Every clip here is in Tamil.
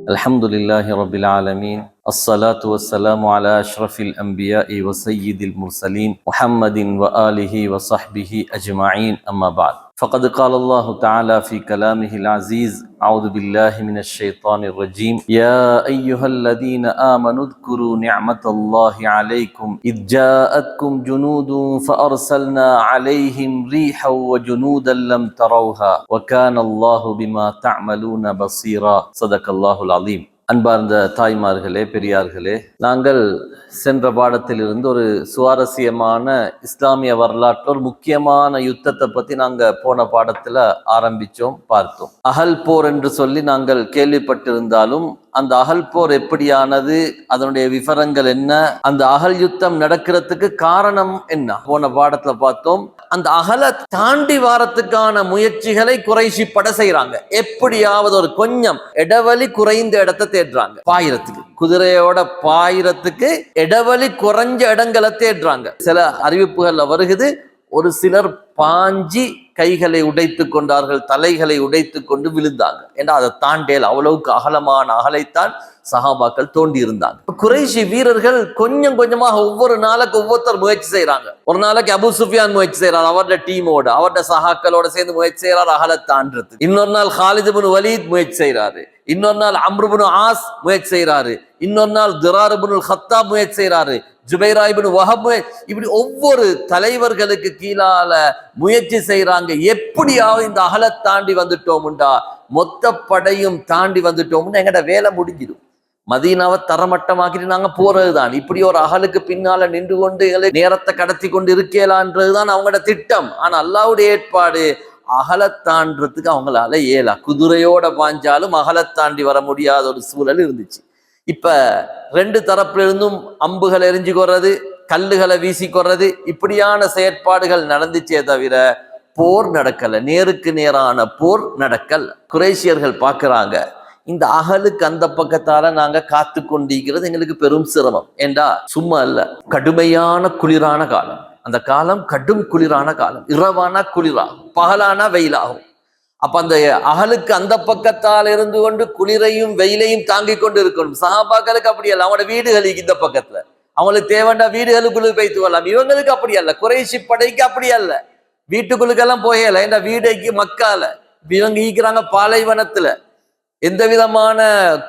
الحمد لله رب العالمين الصلاة والسلام على أشرف الأنبياء وسيد المرسلين محمد وآله وصحبه أجمعين أما بعد فقد قال الله تعالى في كلامه العزيز أعوذ بالله من الشيطان الرجيم يا أيها الذين آمنوا اذكروا نعمة الله عليكم إذ جاءتكم جنود فأرسلنا عليهم ريحا وجنودا لم تروها وكان الله بما تعملون بصيرا صدق الله العظيم. அன்பார்ந்த தாய்மார்களே, பெரியார்களே, நாங்கள் சென்ற பாடத்திலிருந்து ஒரு சுவாரஸ்யமான இஸ்லாமிய வரலாற்றில் ஒரு முக்கியமான யுத்தத்தை பற்றி நாங்கள் போன பாடத்தில் ஆரம்பித்தோம், பார்த்தோம். அகல் போர் என்று சொல்லி நாங்கள் கேள்விப்பட்டிருந்தாலும் அந்த அகல் போர் எப்படியானது, அதனுடைய விவரங்கள் என்ன, அந்த அகல் யுத்தம் நடக்கிறதுக்கு காரணம் என்ன, போன பாடத்துல பார்த்தோம். அந்த அகலை தாண்டி வாரத்துக்கான முயற்சிகளை குறைஷி பட செய்யறாங்க. எப்படியாவது ஒரு கொஞ்சம் இடவழி குறைந்த இடத்தை தேடுறாங்க, பாயிரத்துக்கு குதிரையோட பாயிரத்துக்கு இடவழி குறைஞ்ச இடங்களை தேடுறாங்க. சில அறிவிப்புகள்ல வருகிறது, ஒரு சிலர் பாஞ்சி கைகளை உடைத்து கொண்டார்கள், தலைகளை உடைத்து கொண்டு விழுந்தாங்க. ஏன்னா அதை தாண்டேல், அவ்வளவுக்கு அகலமான அகலைத்தான் சஹாபாக்கள் தோண்டி இருந்தாங்க. குறைஷி வீரர்கள் கொஞ்சம் கொஞ்சமாக ஒவ்வொரு நாளைக்கு ஒவ்வொருத்தர் முயற்சி செய்யறாங்க. ஒரு நாளைக்கு அபு சுஃபியான் முயற்சி செய்யறாரு, அவருடைய டீமோட, அவருடைய சஹாக்களோட சேர்ந்து முயற்சி செய்யறாரு அகலை தாண்டது. இன்னொரு நாள் காலித் இப்னு வலீத் முயற்சி செய்யறாரு, இன்னொரு நாள் அம்ர் இப்னு ஆஸ் முயற்சி செய்யறாரு, இன்னொரு நாள் திரார் இப்னு ஹத்தாப் முயற்சி செய்யறாரு, ஜுபைரா இப்னு வஹப், இப்படி ஒவ்வொரு தலைவர்களுக்கு கீழால முயற்சி செய்யறாங்க. எப்படியாவது இந்த அகலை தாண்டி வந்துட்டோம்டா, மொத்த படையும் தாண்டி வந்துட்டோம்னா எங்கட வேலை முடிஞ்சிடும், மதீனாவை தரமட்டமாக்கிட்டு நாங்க போறதுதான். இப்படி ஒரு அகலுக்கு பின்னால நின்று கொண்டு நேரத்தை கடத்தி கொண்டு இருக்கலான்றதுதான் அவங்களோட திட்டம். ஆனா அல்லாஹ்வுடைய ஏற்பாடு, அகலை தாண்டறதுக்கு அவங்களால ஏலா. குதிரையோட பாஞ்சாலும் அகலை தாண்டி வர முடியாத ஒரு சூழல் இருந்துச்சு. இப்ப ரெண்டு தரப்புல இருந்தும் அம்புகளை எரிஞ்சு கொறது, கல்லுகளை வீசி கொறது, இப்படியான செயற்பாடுகள் நடந்துச்சே தவிர போர் நடக்கல, நேருக்கு நேரான போர் நடக்கல. குறைஷியர்கள் பார்க்கறாங்க, இந்த அகலுக்கு அந்த பக்கத்தால நாங்க காத்து கொண்டிருக்கிறது எங்களுக்கு பெரும் சிரமம். ஏண்டா சும்மா இல்ல, கடுமையான குளிரான காலம். அந்த காலம் கடும் குளிரான காலம். இரவானா குளிராகும், பகலானா வெயிலாகும். அப்ப அந்த அகலுக்கு அந்த பக்கத்தால் இருந்து கொண்டு குளிரையும் வெயிலையும் தாங்கி கொண்டு இருக்கணும். சஹாபாக்களுக்கு அப்படி அல்ல, அவங்களோட வீடுகளுக்கு இந்த பக்கத்துல, அவங்களுக்கு தேவைண்டா வீடுகளுக்குள்ள போய்த்து வரலாம். இவங்களுக்கு அப்படி அல்ல, குறைஷி படைக்கு அப்படி அல்ல, வீட்டுக்குள்ளுக்கெல்லாம் போயல. இந்த வீடைக்கு மக்கால இவங்க ஈக்கிறாங்க பாலைவனத்துல, எந்த விதமான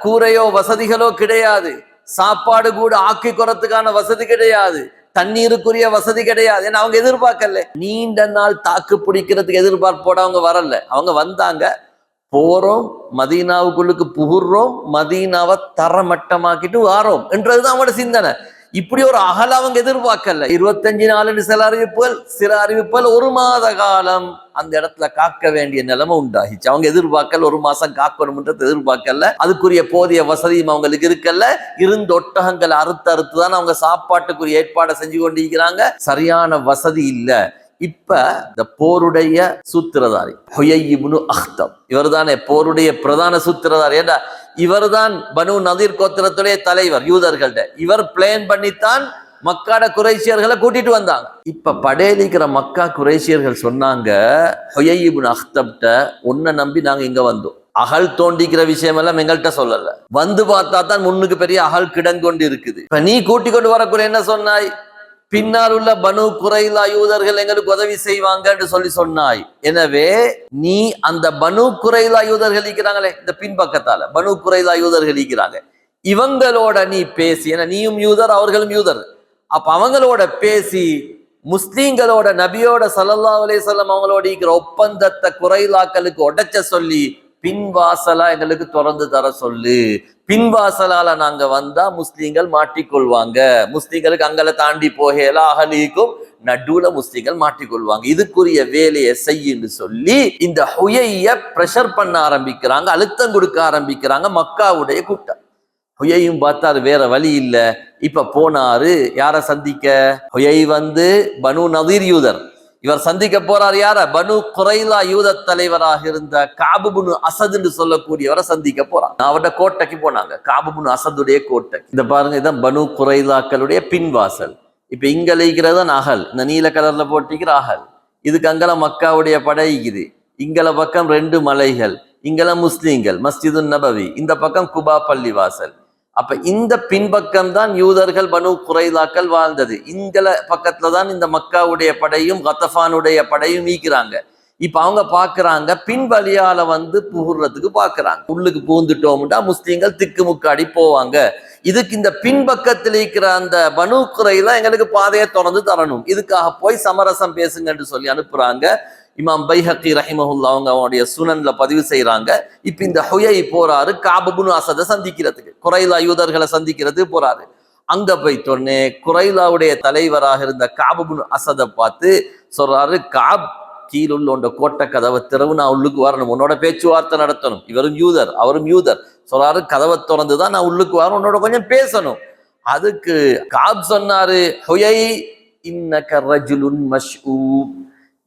கூரையோ வசதிகளோ கிடையாது, சாப்பாடு கூட ஆக்கி கொறதுக்கான வசதி கிடையாது, தண்ணீருக்குரிய வசதி கிடையாது. ஏன்னா அவங்க எதிர்பார்க்கல, நீண்ட நாள் தாக்கு பிடிக்கிறதுக்கு எதிர்பார்ப்போட அவங்க வரல. அவங்க வந்தாங்க, போறோம், மதீனாவுக்குள்ளுக்கு புகுறோம், மதீனாவை தரமட்டமாக்கிட்டு வாரோம் என்றதுதான் அவங்களோட சிந்தனை. இப்படி ஒரு அகல அவங்க எதிர்பார்க்கல. 25 நாள் சில அறிவிப்புகள், சில அறிவிப்புகள் 1 மாத காலம் அந்த இடத்துல காக்க வேண்டிய நிலைமை உண்டாகிச்சு. அவங்க எதிர்பார்க்கல, 1 மாசம் காக்கணும்ன்றது எதிர்பார்க்கல. அதுக்குரிய போதிய வசதியும் அவங்களுக்கு இருக்கல. இருந்த ஒட்டகங்களை அறுத்துதான் அவங்க சாப்பாட்டுக்குரிய ஏற்பாடை செஞ்சு கொண்டிருக்கிறாங்க. சரியான வசதி இல்ல. இப்ப இந்த போருடைய சூத்திரதாரி ஹுயை இப்னு அக்தப், இவர் தானே போருடைய பிரதான சூத்திரதாரி. ஏண்டா இவர் தான் பனு நதீர் கோத்திரத்துடைய தலைவர் யூதர்கள்ட. இவர் பிளான் பண்ணித்தான் மக்காட குறைஷியர்களை கூட்டிட்டு வந்தாங்க. இப்ப படையலிக்கிற மக்கா குறைஷியர்கள் சொன்னாங்க, ஹுயை இப்னு அக்தப்ட உன்னை நம்பி நாங்க இங்க வந்தோம், அகல் தோண்டிக்கிற விஷயம் எல்லாம் எங்கள்கிட்ட சொல்லல, வந்து பார்த்தா தான் முன்னுக்கு பெரிய அகல் கிடங்கொண்டு இருக்குது. இப்ப நீ கூட்டி கொண்டு வரக்கூடிய என்ன சொன்னாய், பின்னால் உள்ள பனு குறைலா யூதர்கள் எங்களுக்கு உதவி செய்வாங்க சொல்லி சொன்னாய். எனவே நீ அந்த பனு குறைலா யூதர்கள் இருக்கிறாங்களே, இந்த பின்பக்கத்தால பனு குறைலா யூதர்கள் இருக்கிறாங்க, இவங்களோட நீ பேசி, ஏன்னா நீயும் யூதர் அவர்களும் யூதர், அப்ப அவங்களோட பேசி முஸ்லீம்களோட நபியோட ஸல்லல்லாஹு அலைஹி வஸல்லம் அவங்களோட இருக்கிற ஒப்பந்தத்தை குறைலாக்களுக்கு உடைச்ச சொல்லி பின்வாசலா எங்களுக்கு திறந்து தர சொல்லு. பின்வாசலால நாங்க வந்தா முஸ்லீம்கள் மாட்டிக்கொள்வாங்க, முஸ்லீம்களுக்கு அங்கல தாண்டி போகல, அகலிக்கும் நடுவுல முஸ்லீம்கள் மாட்டிக்கொள்வாங்க, இதுக்குரிய வேலையை செய்யுன்னு சொல்லி இந்த ஹுயைய பிரஷர் பண்ண ஆரம்பிக்கிறாங்க, அழுத்தம் கொடுக்க ஆரம்பிக்கிறாங்க மக்காவுடைய கூட்டம். ஹுயையும் பார்த்தாரு, வேற வழி இல்ல. இப்ப போனாரு யார சந்திக்க, ஹுயை வந்து பனு நதீர் யூதர், இவர் சந்திக்க போறார் யார, பனு குறைலா யூத தலைவராக இருந்த கஅப் இப்னு அஸத் என்று சொல்லக்கூடியவரை சந்திக்க போறாங்க. அவருடைய கோட்டைக்கு போனாங்க, கஅப் இப்னு அஸதுடைய கோட்டை. இந்த பாருங்க, இதான் பனு குறைலாக்களுடைய பின்வாசல். இப்ப இங்க இருக்கிறது அகல், இந்த நீல கலர்ல போட்டிக்கிற அகல், இதுக்கு அங்கல மக்காவுடைய படை இருக்குது, இங்கல பக்கம் 2 மலைகள், இங்கெல்லாம் முஸ்லீம்கள், மஸ்ஜிது நபவி, இந்த பக்கம் குபா பள்ளிவாசல். அப்ப இந்த பின்பக்கம் தான் யூதர்கள் பனு குறைலாக்கள் வாழ்ந்தது. இங்கல பக்கத்துல தான் இந்த மக்காவுடைய படையும் கத்தஃபானுடைய படையும் நீக்கிறாங்க. இப்ப அவங்க பாக்குறாங்க பின் வழியால புகுறதுக்கு பாக்குறாங்க. உள்ளுக்கு பூந்துட்டோம்டா முஸ்லீம்கள் திக்குமுக்காடி போவாங்க. இதுக்கு இந்த பின்பக்கத்தில் இருக்கிற அந்த பனு குறையில எங்களுக்கு பாதையை திறந்து தரணும், இதுக்காக போய் சமரசம் பேசுங்கன்னு சொல்லி அனுப்புறாங்க. இமாம் பைஹக்கி ரஹிமஹுல்லா அவங்களுடைய சுனன்ல பதிவு செய்யறாங்க. இப்ப இந்த ஹுயை போறாரு கஅப் இப்னு அஸத சந்திக்கிறதுக்கு, குறைலா யூதர்களை சந்திக்கிறதுக்கு போறாரு. அங்க போய் சொன்னே குறைலாவுடைய தலைவராக இருந்த கஅப் இப்னு அஸத பார்த்து சொல்றாரு, கஅப் கீழுள்ள உண்ட கோட்டை கதவை திறவு, நான் உள்ளுக்கு வரணும், உன்னோட பேச்சுவார்த்தை நடத்தணும். இவரும் யூதர் அவரும் யூதர். சொல்றாரு, கதவை திறந்துதான் நான் உள்ளுக்கு வரணும், உன்னோட கொஞ்சம் பேசணும். அதுக்கு கஅப் சொன்னாரு, ஹுயை இன்னக ரஜுலுன் மஷ்ஊப்,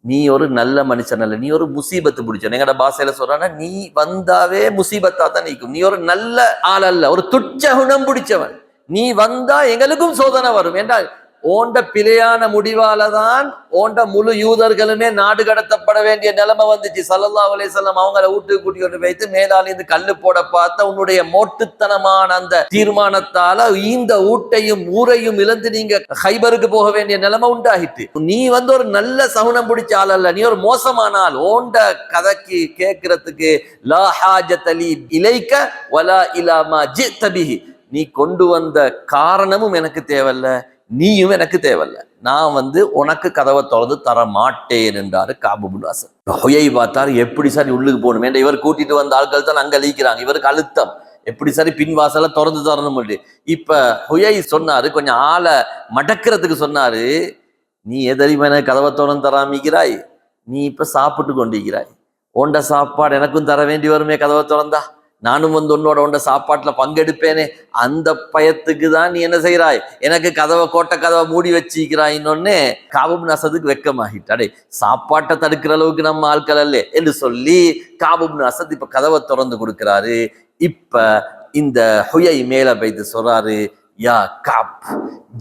நீ ஒரு நல்ல மனுஷன் அல்ல, நீ ஒரு முசீபத்து பிடிச்சவன். எங்கட பாஷையில சொல்றானா, நீ வந்தாவே முசீபத்தா தான் நீக்கும். நீ ஒரு நல்ல ஆள் அல்ல, ஒரு துச்ச குணம் பிடிச்சவன். நீ வந்தா எங்களுக்கும் சோதனை வரும் என்றால் ஓண்ட பிழையான முடிவாலதான் ஓண்ட முழு யூதர்களுமே நாடு கடத்தப்பட வேண்டிய நிலைமை வந்துச்சு. ஸல்லல்லாஹு அலைஹி வஸல்லம் அவங்கள வீட்டுக்கு கூட்டிட்டு வைத்து மேலால் இருந்து கல்லு போட பார்த்த உன்னுடைய மோட்டுத்தனமான அந்த தீர்மானத்தால இந்த ஊட்டையும் ஊரையும் இழந்து நீங்க ஹைபருக்கு போக வேண்டிய நிலைமை உண்டாகிட்டு. நீ ஒரு நல்ல சகுனம் பிடிச்ச ஆள் அல்ல, நீ ஒரு மோசமான ஆள். ஓண்ட கதைக்கு கேட்கறதுக்கு லா ஹாஜத லீ இலைக்க வலா இலா மா ஜித பிஹி, நீ கொண்டு வந்த காரணமும் எனக்கு தேவையில்ல, நீயும் எனக்கு தேவையில்ல, நான் உனக்கு கதவை திறந்து தர மாட்டேன் என்றாரு கஅப் இப்னு அஸத். ஹுயை பார்த்தாரு, எப்படி சார் உள்ளுக்கு போகணும் என்ற, இவர் கூட்டிட்டு வந்த ஆட்கள் தான் அங்க லீக்கிறாங்க, இவருக்கு அழுத்தம், எப்படி சரி பின்வாசல திறந்து தரணும். இப்ப ஹுயை சொன்னாரு, கொஞ்சம் ஆளை மடக்கிறதுக்கு சொன்னாரு, நீ எதறிம எனக்கு கதவை திறந்து தராமிக்கிறாய், நீ இப்ப சாப்பிட்டு கொண்டிருக்கிறாய், உண்ட சாப்பாடு எனக்கும் தர வேண்டி வருமே கதவை திறந்தா, நானும் உன்னோட உண்ட சாப்பாட்டுல பங்கெடுப்பேனே, அந்த பயத்துக்கு தான் நீ என்ன செய்யறாய், எனக்கு கோட்டை கதவை மூடி வச்சிக்கிறாய். இன்னொன்னு கஅப் இப்னு அஸதுக்கு வெக்கமாகிட்டாடே, சாப்பாட்டை தடுக்கிற அளவுக்கு நம்ம ஆட்கள் அல்ல என்று சொல்லி கஅப் இப்னு அஸத் இப்ப கதவை திறந்து கொடுக்கிறாரு. இப்ப இந்த ஹுயை மேல வைத்து சொல்றாரு, யா கஅப்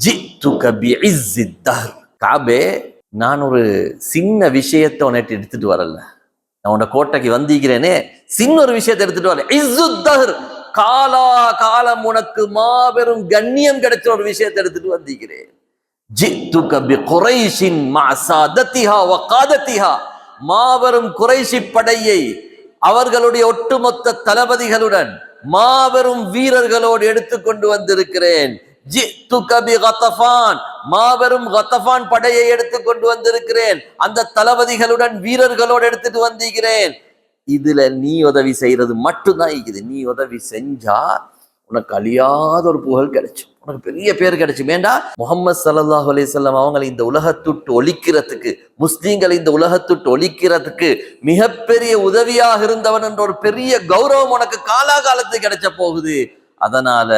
ஜிதுக பிஇஸ்ஸித் தஹர், கஅபே நான் ஒரு சின்ன விஷயத்தை உன்னை எடுத்துட்டு வரல, நான் உன்ன கோட்டைக்கு வந்திருக்கிறேனே, சின்ன ஒரு விஷயத்தை எடுத்துட்டு வரல, இஸ்ஸுத்தஹர், காலா காலம் உனக்கு மாபெரும் கண்ணியம் கிடைச்ச ஒரு விஷயத்தை எடுத்துட்டு வந்திருக்கிறேன். ஜிதுக பிகுரைஷின் மா சாதத்திஹா வ காதத்திஹா, மாபெரும் குறைஷி படையை அவர்களுடைய ஒட்டுமொத்த தளபதிகளுடன் மாபெரும் வீரர்களோடு எடுத்துக்கொண்டு வந்திருக்கிறேன். மாபெரும் கத்தஃபான் படையை எடுத்துக்கொண்டு வந்திருக்கிறேன், அந்த தளபதிகளுடன் வீரர்களோடு எடுத்துட்டு வந்திருக்கிறேன். இதுல நீ உதவி செய்யறது மட்டும்தான் இருக்குது, நீ உதவி செஞ்சா உனக்கு அழியாத ஒரு புகழ் கிடைச்சும், உனக்கு பெரிய பேர் கிடைச்சும். ஏண்டா முஹம்மது ஸல்லல்லாஹு அலைஹி வஸல்லம் அவங்களை இந்த உலகத்துட்டு ஒழிக்கிறதுக்கு, முஸ்லீம்களை இந்த உலகத்துட்டு ஒழிக்கிறதுக்கு மிகப்பெரிய உதவியாக இருந்தவன் என்ற ஒரு பெரிய கௌரவம் உனக்கு காலாகாலத்துக்கு கிடைச்ச போகுது. அதனால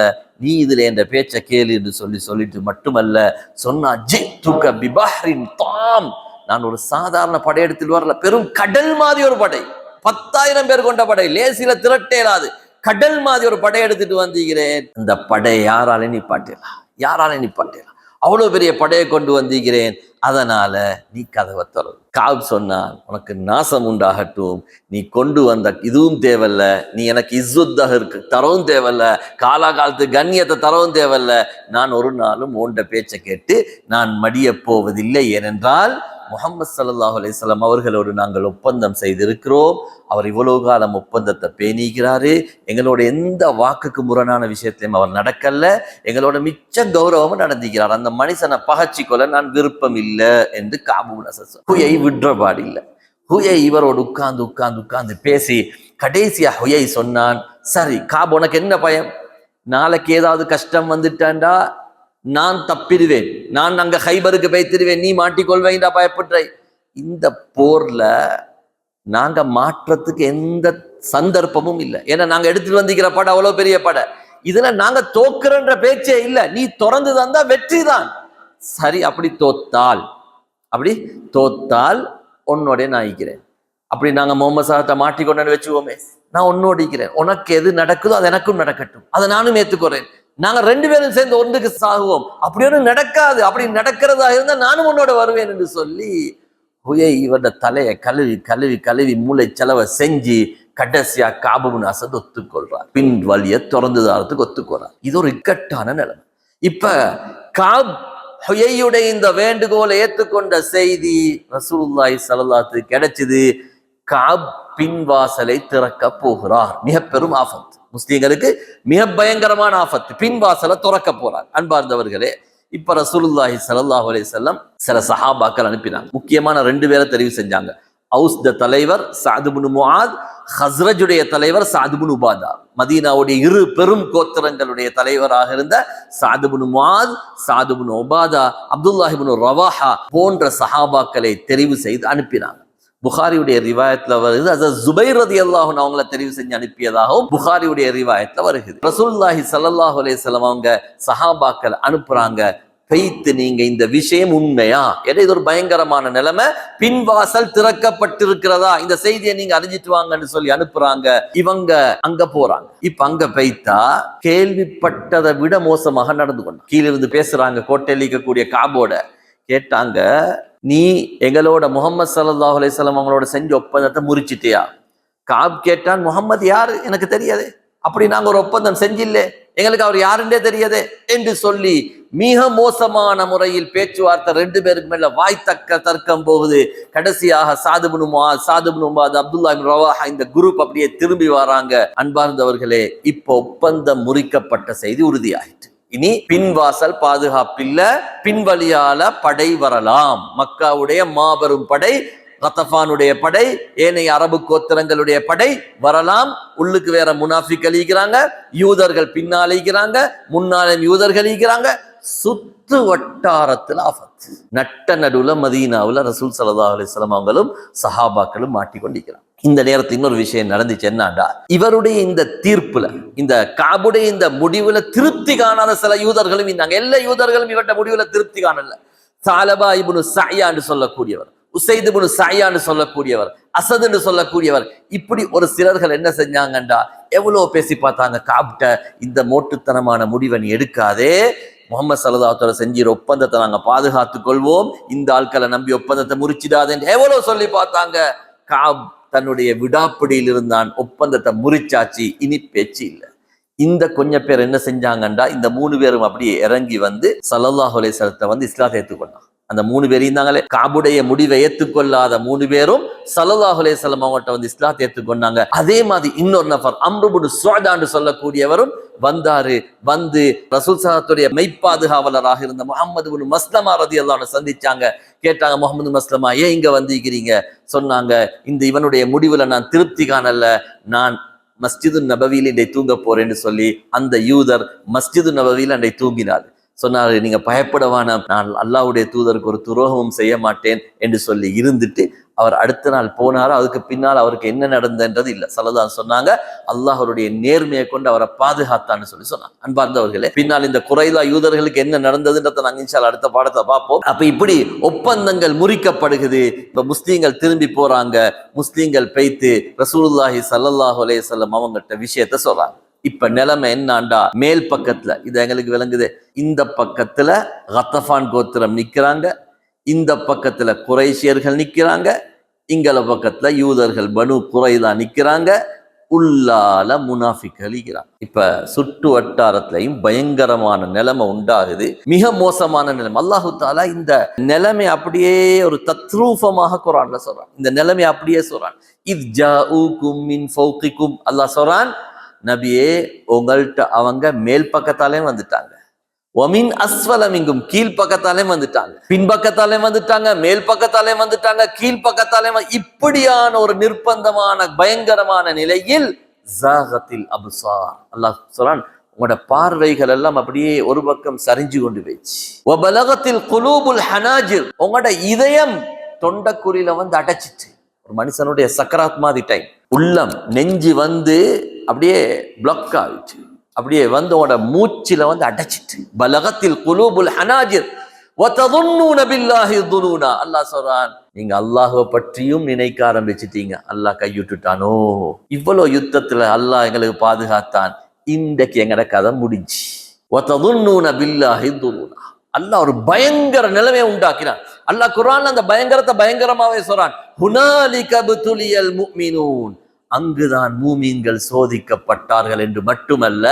நீ இதுல என்ற பேச்சை கேளு என்று சொல்லிட்டு மட்டுமல்ல சொன்னா, ஜிதுக பிபஹ்ரின் தாம், நான் ஒரு சாதாரண படையெடுத்துட்டு வரல, பெரும் கடல் மாதிரி ஒரு படை, 10,000 பேர் கொண்ட படை, லேசில திரட்டேலாது கடல் மாதிரி ஒரு படை எடுத்துட்டு வந்திருக்கிறேன். இந்த படையை யாரால நிப்பாட்டலாம், அவ்வளவு பெரிய படையை கொண்டு வந்திருக்கிறேன். அதனால நீ கதவை திறந்து. கஅப் சொன்னான், உனக்கு நாசம் உண்டாகட்டும், நீ கொண்டு வந்த இதுவும் தேவையில்ல, நீ எனக்கு இஸ்ஸுத்தஹருக்கு தரவும் தேவையில்ல, காலாகாலத்து கண்ணியத்தை தரவும் தேவையில்ல, நான் ஒரு நாளும் உன்ட பேச்சை கேட்டு நான் மடிய போவதில்லை. ஏனென்றால் முஹம்மது ஸல்லல்லாஹு அலைஹி வஸல்லம் அவர்களோடு நாங்கள் ஒப்பந்தம் செய்திருக்கிறோம், அவர் இவ்வளவு காலம் ஒப்பந்தத்தை பேணிக்கிறாரு, எங்களோட எந்த வாக்குக்கு முரணான விஷயத்திலையும் அவர் நடக்கல, எங்களோட மிச்ச கௌரவமும் நடந்திக்கிறார், அந்த மனுஷனை பகச்சிக்கொள்ள நான் விருப்பம் இல்லை என்று கஅப் இப்னு அஸத் ஹுயை விடுறபாடு இல்லை. ஹுயை இவரோடு உட்கார்ந்து பேசி கடைசியா ஹுயை சொன்னான், சரி கஅப் உனக்கு என்ன பயம், நாளைக்கு ஏதாவது கஷ்டம் வந்துட்டாண்டா நான் தப்பிடுவேன், நான் அங்க ஹைபருக்கு போய்த்திடுவேன், நீ மாட்டிக்கொள்வேண்டா பயப்படுற. இந்த போர்ல நாங்க மாற்றத்துக்கு எந்த சந்தர்ப்பமும் இல்லை, ஏன்னா நாங்க எடுத்துட்டு வந்திக்கிற படம் அவ்வளவு பெரிய படம், இதுல நாங்க தோக்குறன்ற பேச்சே இல்லை, நீ திறந்து தந்தா வெற்றி தான். சரி, அப்படி தோத்தால் உன்னோட நான் ஆயிக்கிறேன், அப்படி நாங்க முகமது சாஹத்தை மாட்டிக்கொண்டு வச்சுக்கோமே, நான் உன்னோடு இருக்கிறேன், உனக்கு எது நடக்குதோ அது எனக்கும் நடக்கட்டும், அதை நானும் ஏத்துக்கிறேன், நாங்க 2 பேரும் சேர்ந்து ஒன்றுக்கு சாகுவோம், அப்படி ஒன்றும் நடக்காது, அப்படி நடக்கிறதா இருந்தா நானும் உன்னோட வருவேன் என்று சொல்லி ஹுயை இவரோட தலையை கழுவி மூளை செலவை செஞ்சு கடைசியா காபு பின் அசத் ஒத்துக்கொள்றார், பின் வழியை திறந்து தாரத்துக்கு ஒத்துக்கொள்றார். இது ஒரு இக்கட்டான நிலைமை. இப்ப காப் ஹுயையுடைய இந்த வேண்டுகோளை ஏற்றுக்கொண்ட செய்தி ரசூலுல்லாஹி ஸல்லல்லாஹு அலைஹி வஸல்லம் கிடைச்சது. காப் பின்வாசலை திறக்க போகிறார். மிக பெரும் ஆபத்து, முஸ்லிம்களுக்கு மிக பயங்கரமான ஆபத்து. பின்வாசலை திறக்க போறார். அன்பார்ந்தவர்களே, இப்ப ரசூலுல்லாஹி ஸல்லல்லாஹு அலைஹி வஸல்லம் சில சஹாபாக்கள் அனுப்பினாங்க. முக்கியமான 2 பேரை தெரிவு செஞ்சாங்க. அவுஸ் தலைவர் சஅத் இப்னு முஆத், ஹஸ்ரஜுடைய தலைவர் சஅத் இப்னு உபாதா. மதீனாவுடைய 2 பெரும் கோத்திரங்களுடைய தலைவராக இருந்த சஅத் இப்னு முஆத், சஅத் இப்னு உபாதா, அப்துல்லாஹ் இப்னு ரவாஹா போன்ற சஹாபாக்களை தெரிவு செய்து அனுப்பினாங்க. புகாரியுடைய ரிவாயத்துல வருது, அது ஜுபைர் ரலியல்லாஹு அன்ஹு அவங்களை தெரிவு செஞ்சு அனுப்பியதாகவும் புகாரியுடைய ரிவாயத்துல வருகிறது. ரசூலுல்லாஹி ஸல்லல்லாஹு அலைஹி வஸல்லம் அவங்க சஹாபாக்கள் அனுப்புறாங்க, பெய்த்து நீங்க இந்த விஷயம் உண்மையா, ஏன்னா இது ஒரு பயங்கரமான நிலைமை, பின்வாசல் திறக்கப்பட்டிருக்கிறதா, இந்த செய்தியை நீங்க அறிஞ்சிட்டு வாங்கன்னு சொல்லி அனுப்புறாங்க. இவங்க அங்க போறாங்க. இப்ப அங்க பெய்த்தா கேள்விப்பட்டதை விட மோசமாக நடந்து கொண்டாங்க. கீழிருந்து பேசுறாங்க, கோட்டையில் இருக்கக்கூடிய காபோட கேட்டாங்க, நீ எங்களோட முஹம்மது ஸல்லல்லாஹு அலைஹி வஸல்லம் அவங்களோட செஞ்ச ஒப்பந்தத்தை முறிச்சிட்டியா? காப் கேட்டான், முஹம்மது யாரு எனக்கு தெரியாது, அப்படி நாங்க ஒரு ஒப்பந்தம் செஞ்சில்லே, எங்களுக்கு அவர் யாருன்றே தெரியாது என்று சொல்லி மிக மோசமான முறையில் பேச்சுவார்த்தை 2 பேருக்கு மேல வாய் தர்க்கம் போகுது. கடைசியாக சஅத் இப்னு முஆத், சஅத் இப்னு உபாதா, அப்துல்லாஹ் இப்னு ரவாஹா இந்த குரூப் அப்படியே திரும்பி வராங்க. அன்பார்ந்தவர்களே, இப்போ ஒப்பந்தம் முறிக்கப்பட்ட செய்தி உறுதியாயிற்று. இனி பின்வாசல் பாதுகாப்பில்ல, பின்வழியால படை வரலாம். மக்காவுடைய மாபெரும் படை, கத்தஃபானுடைய படை, ஏனைய அரபு கோத்திரங்களுடைய படை வரலாம். உள்ளுக்கு வேற முனாஃபிக் அழிக்கிறாங்க, யூதர்கள் பின்னால் அழிக்கிறாங்க, முன்னாலும் யூதர்கள் அழிக்கிறாங்க. சுத்து வட்டாரத்தில் ஆபத்து. நட்ட நடுவுல மதீனாவுல ரசூல் ஸல்லல்லாஹு அலைஹி வஸல்லம் அவங்களும் சஹாபாக்களும் மாட்டிக்கொண்டிருக்கிறாங்க. இந்த நேரத்தில் இன்னொரு விஷயம் நடந்துச்சு. என்னடா, இவருடைய இந்த தீர்ப்புல, இந்த காபுடைய இந்த முடிவுல திருப்தி காணாத சில யூதர்களும் இருந்தாங்க. எல்லா யூதர்களும் இவருடைய முடிவுல திருப்தி காணல. சாலபா இப்னு ஸஅய்யா என்று சொல்லக்கூடியவர், உசைத் இப்னு ஸஅய்யா என்று சொல்லக்கூடியவர், அசத் என்று சொல்லக்கூடியவர், இப்படி ஒரு சிலர்கள் என்ன செஞ்சாங்கண்டா, எவ்வளவு பேசி பார்த்தாங்க, காப்ட இந்த மோட்டுத்தனமான முடிவை நீ எடுக்காதே, முஹம்மது ஸல்லல்லாஹு அலைஹி வஸல்லம் செஞ்சிற ஒப்பந்தத்தை நாங்க பாதுகாத்துக் கொள்வோம், இந்த ஆட்களை நம்பி ஒப்பந்தத்தை முறிச்சிடாதே எவ்வளவு சொல்லி பார்த்தாங்க. காப் தன்னுடைய விடாப்பிடியில் இருந்தான், ஒப்பந்தத்தை முறிச்சாச்சு, இனி பேச்சு இல்லை. இந்த கொஞ்சம் பேர் என்ன செஞ்சாங்கண்டா, இந்த 3 பேரும் அப்படியே இறங்கி வந்து ஸல்லல்லாஹு அலைஹி வஸல்லம் வந்து இஸ்லாத்தை ஏற்றுக்கொண்டாங்க. அந்த 3 பேர் இருந்தாங்களே, காபுடைய முடிவை ஏற்றுக்கொள்ளாத 3 பேரும் ஸல்லல்லாஹு அலைஹி வஸல்லம் அவங்கள்ட்ட வந்து இஸ்லாத்தை ஏற்றுக்கொண்டாங்க. அதே மாதிரி இன்னொரு நபர் அம்ரு இப்னு ஸுஅதா என்று சொல்லக்கூடியவரும் வந்தாரு. வந்து ரசூல் ஸல்லல்லாஹுடைய மெய்ப்பாதுகாவலராக இருந்த முஹம்மது இப்னு மஸ்லமா ரலியல்லாஹு அன்ஹு சந்திச்சாங்க. கேட்டாங்க, முஹம்மது மஸ்லமா ஏன் இங்க வந்திருக்கிறீங்க? சொன்னாங்க, இந்த இவனுடைய முடிவுல நான் திருப்தி காணல, நான் மஸ்ஜிது நபவியில் இன்றை தூங்க போறேன்னு சொல்லி அந்த யூதர் மஸ்ஜிது நபவியில் அன்றை தூங்கினார். சொன்னாரு, நீங்க பயப்படவான, நான் அல்லாஹ்வுடைய தூதருக்கு ஒரு துரோகமும் செய்ய மாட்டேன் என்று சொல்லி இருந்துட்டு அவர் அடுத்த நாள் போனாரு. அதுக்கு பின்னால் அவருக்கு என்ன நடந்தது இல்லை. ஸல்லல்லாஹு சொன்னாங்க, அல்லாஹ்வுடைய நேர்மையை கொண்டு அவரை பாதுகாத்தான்னு சொல்லி சொன்னாங்க. அன்பார்ந்தவர்களே, பின்னால் இந்த குறைலா யூதர்களுக்கு என்ன நடந்ததுன்றதை நாங்கள் இன்ஷா அல்லாஹ் அடுத்த பாடத்தை பார்ப்போம். அப்ப இப்படி ஒப்பந்தங்கள் முறிக்கப்படுகிறது. இப்ப முஸ்லீம்கள் திரும்பி போறாங்க. முஸ்லீம்கள் பெய்த்து ரசூலுல்லாஹி ஸல்லல்லாஹு அலைஹி வஸல்லம் அவங்ககிட்ட விஷயத்த சொல்றாங்க. இப்ப நிலைமை என்னாண்டா, மேல் பக்கத்துல இது எங்களுக்கு விளங்குது, இந்த பக்கத்துல கத்தஃபான் கோத்திரம் நிக்கிறாங்க, இந்த பக்கத்துல குறைஷியர்கள் நிக்கிறாங்க, இங்கல பக்கத்துல யூதர்கள் பனு குறைலா நிக்கிறாங்க, உள்ளால முனாஃபிக்கள் நிக்கிறாங்க. இப்ப சுற்று வட்டாரத்திலையும் பயங்கரமான நிலைமை உண்டாகுது, மிக மோசமான நிலைமை. அல்லாஹு தஆலா இந்த நிலைமை அப்படியே ஒரு தத்ரூபமாக குர்ஆன்ல சொல்றான். இந்த நிலைமை அப்படியே சொல்றான். இத் ஜாஊகும் மின் ஃபௌகிக்கும், அல்லாஹ் சொல்றான், நபியே உங்கள்கிட்ட அவங்க மேல் பக்கத்தாலே வந்துட்டாங்க, ஒமின் அஸ்வலமிங்கும் கீழ் பக்கத்தாலே வந்துட்டாங்க, பின்பக்கத்தாலே வந்துட்டாங்க, மேல் பக்கத்தாலே வந்துட்டாங்க, கீழ் பக்கத்தாலே இப்படியான ஒரு நிர்பந்தமான பயங்கரமான நிலையில் ஜாகத்தில் அப்சார், அல்லாஹ் சொல்றான், உங்களோட பார்வைகள் எல்லாம் அப்படியே ஒரு பக்கம் சரிஞ்சு கொண்டு போயிடுச்சு. வபலகத்தில் குலூபுல் ஹனாஜிர், உங்களோட இதயம் தொண்டக்குறியில வந்து அடைச்சிட்டு, ஒரு மனுஷனுடைய சக்கராத் மாதிரி டைம், உள்ளம் நெஞ்சு வந்து அப்படியே பிளாக் ஆயிடுச்சு, அப்படியே வந்து உங்களோட மூச்சில வந்து அடைச்சிட்டு. பலகத்தில் குலூபுல் ஹனாஜிர் வததுன்னூன பில்லாஹி துனூனா, அல்லாஹ் சொல்றான், நீங்க அல்லாஹ்வை பற்றியும் நினைக்க ஆரம்பிச்சிட்டீங்க, அல்லாஹ் கையுட்டுட்டானோ, இவ்வளவு யுத்தத்துல அல்லாஹ் எங்களுக்கு பாதுகாத்தான், இன்றைக்கு எங்கட கதை முடிஞ்சு. வததுன்னூன பில்லாஹி துனூனா, அல்லாஹ் ஒரு பயங்கர நிலைமையை உண்டாக்கினான். அல்லாஹ் குர்ஆன்ல அந்த பயங்கரத்தை பயங்கரமாவே சொல்றான். ஹுனாலிக புதுலியல் முஃமினூன், அங்குதான் மூமீன்கள் சோதிக்கப்பட்டார்கள் என்று மட்டுமல்ல,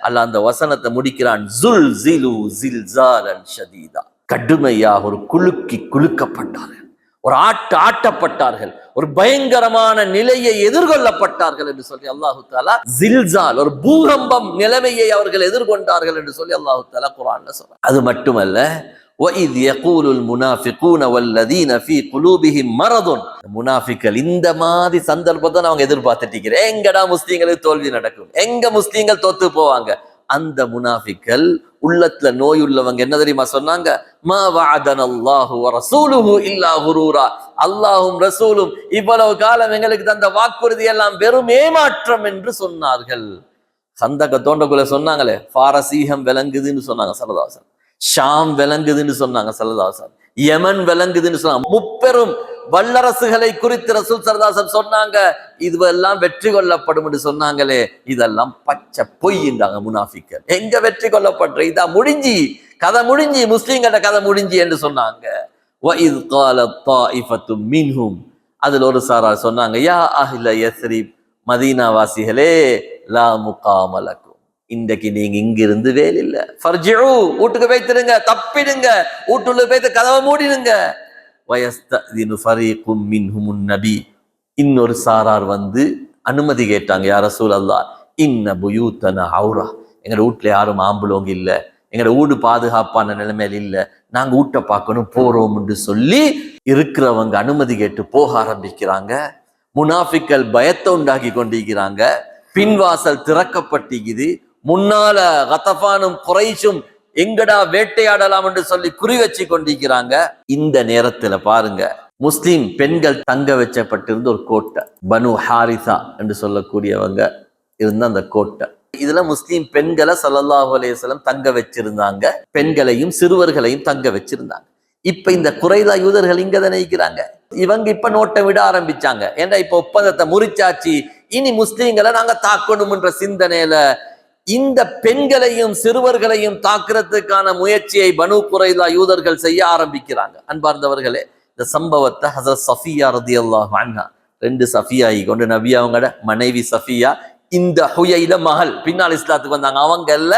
அல்லாஹ் அந்த வசனத்தை முடிக்கிறான், ஜுல்சிலு ஜில்சாலன் ஷதீதா, கடுமையாக ஒரு குலுக்கப்பட்டார்கள், ஒரு ஆட்டப்பட்டார்கள், ஒரு பயங்கரமான நிலையை எதிர்கொள்ளப்பட்டார்கள் என்று சொல்லி அல்லாஹு தஆலா ஜில்சால், ஒரு பூகம்பம் நிலைமையை அவர்கள் எதிர்கொண்டார்கள் என்று சொல்லி அல்லாஹு தஆலா குர்ஆன்ல சொல்றார். அது மட்டுமல்ல, وَإِذْ يَقُولُ الْمُنَافِقُونَ وَالَّذِينَ فِي قُلُوبِهِمْ مَرَضٌ, முனாஃபிக்கள் இந்த மாதிரி சந்தர்ப்பத்தை அவங்க எதிர்பார்த்துட்டு, எங்கடா முஸ்லீம்களுக்கு தோல்வி நடக்கும், எங்க முஸ்லீம்கள் தோத்து போவாங்க. அந்த முனாஃபிக்கள் உள்ளத்துல நோய் உள்ளவங்க என்ன தெரியுமா சொன்னாங்க? மா வஅதனல்லாஹு வ ரசூலுஹு இல்லா குரூரா, அல்லாஹ்வும் ரசூலும் இவ்வளவு காலம் எங்களுக்கு தந்த வாக்குறுதி எல்லாம் வெறும் ஏமாற்றம் என்று சொன்னார்கள். சந்தக தோண்டக்குள்ள சொன்னாங்களே, பாரசீகம் விளங்குதுன்னு சொன்னாங்க ஸல்லல்லாஹு அலைஹி வஸல்லம், ஷாம் விளங்குதுன்னு சொன்னாங்க ஸல்லல்லாஹு அலைஹி வஸல்லம், யமன் விளங்குதுன்னு சொன்னாங்க. முப்பெரும் வல்லரசுகளை குறித்து ரசூல் ஸல்லல்லாஹு அலைஹி வஸல்லம் சொன்னாங்க, இதுவெல்லாம் வெற்றி கொள்ளப்படும் என்று சொன்னாங்களே, இதெல்லாம் பச்சை பொய்ன்றாங்க முனாஃபிக்கள். எங்க வெற்றி கொள்ளப்பட்ட, இதா முடிஞ்சி, கதை முடிஞ்சி, முஸ்லீம்கள கதை முடிஞ்சி என்று சொன்னாங்க. وَإِذْ قَالَتْ طَائِفَةٌ مِّنْهُمْ, அதில் ஒரு சாரார் சொன்னாங்க, யா அஹ்ல யஸ்ரிப், மதீனா வாசிகளே, லா முகாம லக்கும், இன்றைக்கு நீங்க இங்கிருந்து வேலை இல்ல, ஃபர்ஜிஉ, வீட்டுக்கு போய்த்திருங்க, தப்பிடுங்க, வீட்டுள்ள போய்த்து கதவை மூடிடுங்க. வயஸ்தஇது ஃபரீகும் மின்ஹுமுன் நபி, இன்னொரு சாரார் வந்து அனுமதி கேட்டாங்க, யா ரசூலல்லாஹ், இன்ன புயூத்தனா ஔரா, எங்கட வீட்டுல யாரும் ஆம்புலோங்க இல்ல, எங்கட வீடு பாதுகாப்பான நிலைமையில இல்ல, நாங்க வீட்டை பார்க்கணும் போறோம் என்று சொல்லி இருக்கிறவங்க அனுமதி கேட்டு போக ஆரம்பிக்கிறாங்க. முனாஃபிக்கள் பயத்தை உண்டாக்கி கொண்டிருக்கிறாங்க. பின்வாசல் திறக்கப்பட்டிக்குது. முன்னால கதஃபானும் குறைஷும் எங்கடா வேட்டையாடலாம் என்று சொல்லி குறி வச்சு கொண்டிருக்கிறாங்க. இந்த நேரத்துல பாருங்க, முஸ்லிம் பெண்கள் தங்க வச்சப்பட்டிருந்த ஒரு கோட்டை, பனு ஹாரிசா என்று சொல்லக்கூடியவங்க இருந்த அந்த கோட்டை, இதுல முஸ்லிம் பெண்களை ஸல்லல்லாஹு அலைஹி வஸல்லம் தங்க வச்சிருந்தாங்க, பெண்களையும் சிறுவர்களையும் தங்க வச்சிருந்தாங்க. இப்ப இந்த குறைலா யூதர்கள் இங்க தானே இருக்கிறாங்க, இவங்க இப்ப நோட்டை விட ஆரம்பிச்சாங்க. ஏன்னா இப்ப ஒப்பந்தத்தை முறிச்சாச்சு, இனி முஸ்லீம்களை நாங்க தாக்கணும் என்ற சிந்தனையில இந்த பெண்களையும் சிறுவர்களையும் தாக்குறதுக்கான முயற்சியை பனு குறைலா யூதர்கள் செய்ய ஆரம்பிக்கிறாங்க. அன்பார்ந்தவர்களே, இந்த சம்பவத்தை ஹஸரத் சஃபியா ரலியல்லாஹு அன்ஹா, ரெண்டு சஃபியாயி கொண்டு, நபி அவங்களோட மனைவி சஃபியா, இந்த ஹுயைல மகள் பின்னால் இஸ்லாத்துக்கு வந்தாங்க, அவங்கல்ல,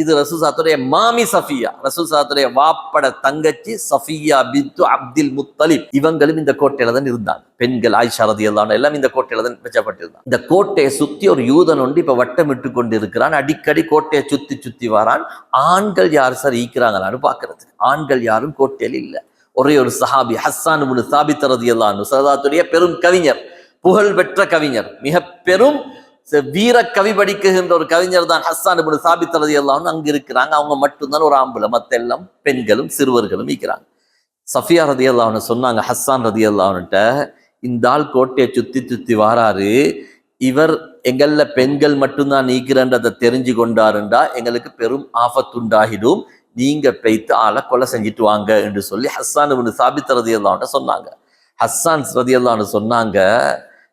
இது ரசூலுல்லாஹ்வுடைய மாமி சஃபியா, ரசூலுல்லாஹ்வுடைய வாப்பட தங்கச்சி சஃபியா பின்து அப்துல் முத்தலிப், இவங்களும் இந்த கோட்டையில தான் இருந்தாங்க. பெண்கள் ஆயிஷா ரலியல்லாஹு அன்ஹா எல்லாம் இந்த கோட்டையில தான் வச்சப்பட்டிருந்தாங்க. இந்த கோட்டையை சுத்தி ஒரு யூதன் ஒன்று இப்ப வட்டமிட்டு கொண்டு இருக்கிறான். அடிக்கடி கோட்டையை சுத்தி சுத்தி வரான். ஆண்கள் யார் சார் ஈக்கிறாங்களான்னு பாக்குறது, ஆண்கள் யாரும் கோட்டையில் இல்ல. ஒரே ஒரு சஹாபி ஹஸ்ஸான் இப்னு சாபித் ரலியல்லாஹு அன்ஹு, ஸல்லல்லாஹுடைய பெரும் கவிஞர், புகழ் பெற்ற கவிஞர், மிக பெரும் வீர கவி படிக்குகின்ற ஒரு கவிஞர் தான் ஹஸ்ஸான் இப்னு சாபித் ரலியல்லாஹு அன்ஹு. அங்க இருக்கிறாங்க. அவங்க மட்டும்தான் ஒரு ஆம்பளை, மத்த எல்லாம் பெண்களும் சிறுவர்களும் இருக்கிறாங்க. சஃபியா ரலியல்லாஹு அன்ஹா சொன்னாங்க ஹஸ்ஸான் ரலியல்லாஹு அன்ஹுட்ட, இந்த ஆள் கோட்டையை சுத்தி சுத்தி வாராரு, இவர் எங்கள்ல பெண்கள் மட்டும்தான் நீக்கிறன்றதை தெரிஞ்சு கொண்டாருண்டா எங்களுக்கு பெரும் ஆபத்துண்டாகிடும், நீங்க பெய்த்து ஆளை கொலை செஞ்சுட்டு வாங்க என்று சொல்லி ஹஸ்ஸான் இப்னு சாபித் ரலியல்லாஹு அன்ஹு சொன்னாங்க. ஹஸ்ஸான் ரலியல்லாஹு அன்ஹு சொன்னாங்க,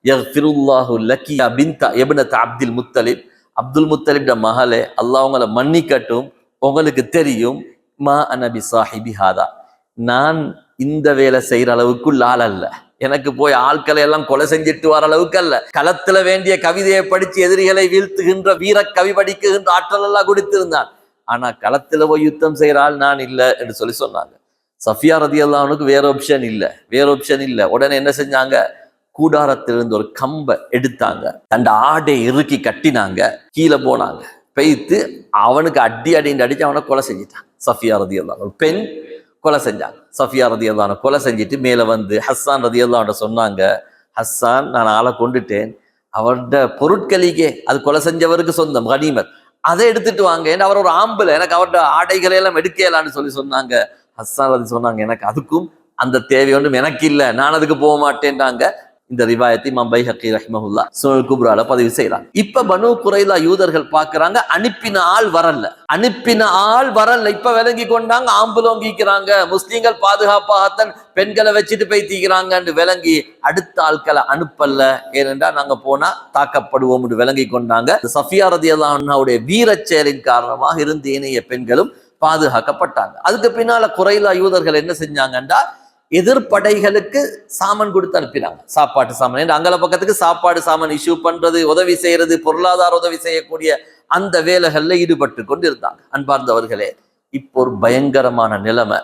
யக்ஃபிருல்லாஹு லக்கி யா பின்த இப்னத் அப்துல் முத்தலிப், அப்துல் முத்தலிப்ட மகளே, அல்லாஹ் உங்களை மன்னிக்கட்டும், உங்களுக்கு தெரியும், மா அன பிசாஹிபி ஹாதா, நான் இந்த வேலை செய்யற அளவுக்கு ஆள் அல்ல, எனக்கு போய் ஆட்களை எல்லாம் கொலை செஞ்சிட்டு வர அளவுக்கு அல்ல, களத்துல வேண்டிய கவிதையை படிச்சு எதிரிகளை வீழ்த்துகின்ற வீர கவி படிக்குகின்ற ஆற்றல் எல்லாம் கொடுத்திருந்தான், ஆனா களத்துல போய் யுத்தம் செய்யற ஆள் நான் இல்லை என்று சொல்லி சொன்னாங்க. சஃபியா ரலியல்லாஹு அன்ஹுக்கு வேற ஆப்ஷன் இல்ல. உடனே என்ன செஞ்சாங்க, கூடாரத்திலிருந்து ஒரு கம்பை எடுத்தாங்க, தண்ட ஆடை இறுக்கி கட்டினாங்க, கீழே போனாங்க, பெய்த்து அவனுக்கு அடின்னு அடிச்சு அவனை கொலை செஞ்சிட்டாங்க. சஃபியா ரலியல்லாஹு அன்ஹா, ஒரு பெண் கொலை செஞ்சாங்க. சஃபியா ரலியல்லாஹு அன்ஹா கொலை செஞ்சுட்டு மேல வந்து ஹஸ்ஸான் ரலியல்லாஹு அன்ஹு சொன்னாங்க, ஹஸ்ஸான், நான் ஆளை கொண்டுட்டேன், அவருடைய பொருட்களுக்கே அது கொலை செஞ்சவருக்கு சொந்தம் கனிமத், அதை எடுத்துட்டு வாங்க, ஏன்னா அவர் ஒரு ஆம்பளை, எனக்கு அவருடைய ஆடைகளை எல்லாம் எடுக்கலான்னு சொல்லி சொன்னாங்க. ஹஸ்ஸான் ரலி சொன்னாங்க, எனக்கு அதுக்கும் அந்த தேவை ஒன்றும் எனக்கு இல்லை, நான் அதுக்கு போக மாட்டேன்டாங்க. இந்த ரிவாயத்தை இமாம் பைஹக்கி ரஹ்மஹுல்லாஹ் சுனல் குப்ரால பதிவு செய்யறாங்க. இப்ப பனு குறைலா யூதர்கள் பாக்குறாங்க, அனுப்பின ஆள் வரல, இப்ப விளங்கி கொண்டாங்க, ஆம்புலோங்கிக்கிறாங்க, முஸ்லீம்கள் பாதுகாப்பாகத்தான் பெண்களை வச்சுட்டு போய் தீக்கிறாங்கன்னு விளங்கி அடுத்த ஆட்களை அனுப்பல, ஏனென்றா நாங்க போனா தாக்கப்படுவோம் என்று விளங்கி கொண்டாங்க. சஃபியா ரலியல்லாஹு அன்ஹாவுடைய வீரச் செயலின் காரணமாக இருந்து ஏனைய பெண்களும் பாதுகாக்கப்பட்டாங்க. அதுக்கு பின்னால குறைலா யூதர்கள் என்ன செஞ்சாங்கண்டா, எதிர்ப்படைகளுக்கு சாமான் கொடுத்து அனுப்பினாங்க, சாப்பாட்டு சாமான். அங்கல பக்கத்துக்கு சாப்பாடு சாமான் இஷ்யூ பண்றது, உதவி செய்யறது, பொருளாதார உதவி செய்யக்கூடிய அந்த வேலைகள்ல ஈடுபட்டு கொண்டு இருந்தாங்க. அன்பார்ந்தவர்களே, இப்போ ஒரு பயங்கரமான நிலைமை.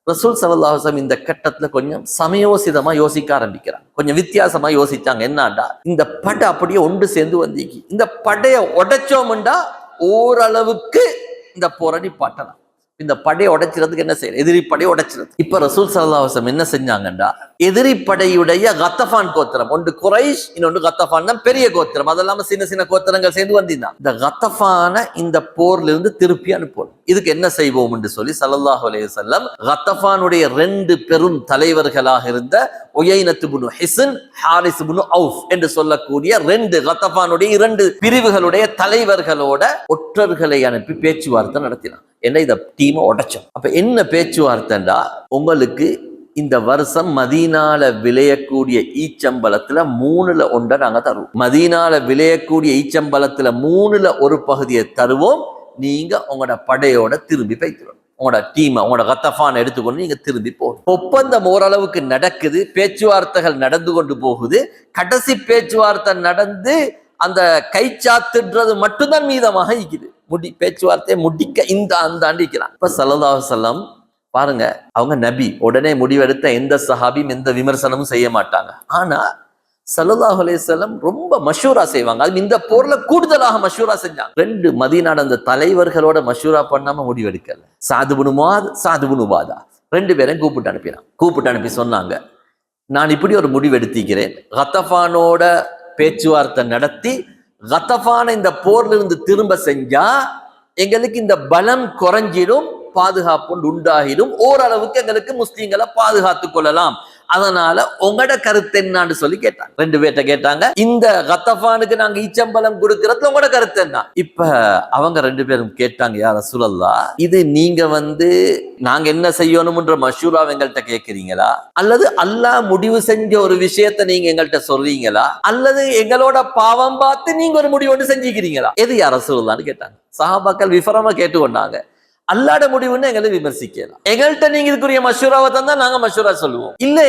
ரசூல் ஸல்லல்லாஹு அலைஹி வஸல்லம் இந்த கட்டத்துல கொஞ்சம் சமயோசிதமா யோசிக்க ஆரம்பிக்கிறாங்க. கொஞ்சம் வித்தியாசமா யோசிச்சாங்க. என்னண்டா, இந்த படை அப்படியே ஒன்று சேர்ந்து வந்தீங்க, இந்த படையை உடைச்சோம்டா ஓரளவுக்கு இந்த போரை நிப்பாட்டலாம். இந்த படையை உடைச்சிறதுக்கு என்ன செய்யறது? எதிரி படையை உடைச்சிறது. இப்ப ரசூல் ஸல்லல்லாஹு அலைஹி வஸல்லம் என்ன செஞ்சாங்கண்டா, எதிரி படையுடைய கத்தஃபான் கோத்திரம், ஒன்று குரைஷ், இன்னொன்று கத்தஃபான் தான் பெரிய கோத்திரம், அதெல்லாம சின்ன சின்ன கோத்திரங்கள் சேர்ந்து வந்திருந்தான். இந்த கத்தஃபான இந்த போர்ல இருந்து திருப்பி அனுப்பணும். இதுக்கு என்ன செய்வோம் என்று சொல்லி ஸல்லல்லாஹு அலைஹி வஸல்லம் கத்தஃபானுடைய 2 பெரும் தலைவர்களாக இருந்த உயைனத் இப்னு ஹிஸ்ன், ஹாரிஸ் இப்னு அவுஃப் என்று சொல்லக்கூடிய 2 கத்தஃபானுடைய 2 பிரிவுகளுடைய தலைவர்களோட ஒற்றர்களை அனுப்பி பேச்சுவார்த்தை நடத்தினான். என்ன, இந்த டீமை உடைச்சோம். அப்ப என்ன பேச்சுவார்த்தைண்டா, உங்களுக்கு இந்த வருஷம் மதீனால விளையக்கூடிய ஈச்சம்பலத்துல 3ல் 1 நாங்க தருவோம். மதீனால விளையக்கூடிய ஈச்சம்பலத்துல 3ல் 1 பகுதியை தருவோம். நீங்க உங்களோட படையோட திரும்பி போய்க்கிறோம். உங்களோட டீமை, உங்களோட கத்தஃபான் எடுத்துக்கொண்டு நீங்க திரும்பி போகணும். ஒப்பந்தம் ஓரளவுக்கு நடக்குது, பேச்சுவார்த்தைகள் நடந்து கொண்டு போகுது. கடைசி பேச்சுவார்த்தை நடந்து அந்த கைச்சாத்துன்றது மட்டும்தான் மீதமாக இருக்குது. பேச்சுவார்த்தையை முடிக்க இந்த அந்த ஆண்டிக்கிறான். இப்ப ஸல்லல்லாஹு அலைஹி வஸல்லம் பாருங்க, அவங்க நபி, உடனே முடிவெடுத்த எந்த சஹாபியும் எந்த விமர்சனமும் செய்ய மாட்டாங்க. ஆனா ஸல்லல்லாஹு அலைஹி வஸல்லம் ரொம்ப மஷூரா செய்வாங்க. அது இந்த போர்ல கூடுதலாக மஷூரா செஞ்சாங்க. 2 மதீனாட அந்த தலைவர்களோட மஷூரா பண்ணாம முடிவெடுக்கல. ஸஅத் இப்னு முஆத், ஸஅத் இப்னு உபாதா 2 பேரையும் கூப்பிட்டு அனுப்பி சொன்னாங்க, நான் இப்படி ஒரு முடிவு எடுத்திக்கிறேன். கத்தஃபானோட பேச்சுவார்த்தை நடத்தி கத்தஃபான இந்த போர்ல இருந்து திரும்ப செஞ்சா எங்களுக்கு இந்த பலம் குறைஞ்சிடும், பாதுகாப்பு உண்டாகிடும், ஓரளவுக்கு எங்களுக்கு முஸ்லீம்களை பாதுகாத்துக் கொள்ளலாம். அதனால உங்களோட கருத்து என்னான்னு சொல்லி கேட்டாங்க. 2 பேர்ட்ட கேட்டாங்க, இந்த கத்தஃபானுக்கு நாங்க ஈச்சம்பலம் கொடுக்கறதுல உங்களோட கருத்து என்ன? இப்ப அவங்க 2 பேரும் கேட்டாங்க, யா ரசூலல்லாஹ், இது நீங்க நாங்க என்ன செய்யணும்ன்ற மஷூரா எங்கள்கிட்ட கேட்கிறீங்களா, அல்லது அல்லாஹ் முடிவு செஞ்ச ஒரு விஷயத்த நீங்க எங்கள்கிட்ட சொல்றீங்களா, அல்லது எங்களோட பாவம் பார்த்து நீங்க ஒரு முடிவு ஒன்று செஞ்சுக்கிறீங்களா? எது யா ரசூலுல்லாஹ்னு கேட்டாங்க. சஹாபாக்கள் விஃபரமா கேட்டுக்கொண்டாங்க. அல்லாட முடிவுன்னு எங்களை விமர்சிக்கலாம், எங்கள்கிட்ட நீங்க இதுக்குரிய மஷூராவை தந்தா நாங்க மஷூரா சொல்லுவோம். இல்ல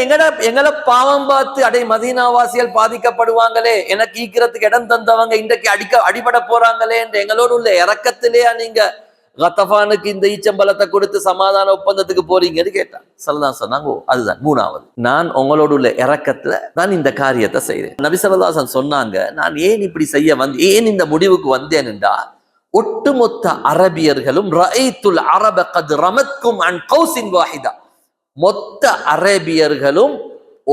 எங்களை பாவம் பார்த்து அடை மதீனாவாசிகள் பாதிக்கப்படுவாங்களே, எனக்கு ஈக்கிறதுக்கு இடம் தந்தவங்க இன்றைக்கு அடிபட போறாங்களே என்று எங்களோடு உள்ள இறக்கத்திலேயா நீங்க கத்தஃபானுக்கு இந்த ஈச்சம்பலத்தை கொடுத்து சமாதான ஒப்பந்தத்துக்கு போறீங்கன்னு கேட்டாங்க. ஸல்லல்லாஹு சொன்னாங்க, அதுதான் 3வது, நான் உங்களோட உள்ள இறக்கத்துல நான் இந்த காரியத்தை செய்றேன். நபி ஸல்லல்லாஹு அலைஹி வஸல்லம் சொன்னாங்க, நான் ஏன் இப்படி செய்ய ஏன் இந்த முடிவுக்கு வந்தேன்டா, ஒட்டுமொத்த அரபியர்களும் ரஐத்துல் அரப கத் ரமத்கும் அன் கௌசின் வாஹிதா, மொத்த அரபியர்களும்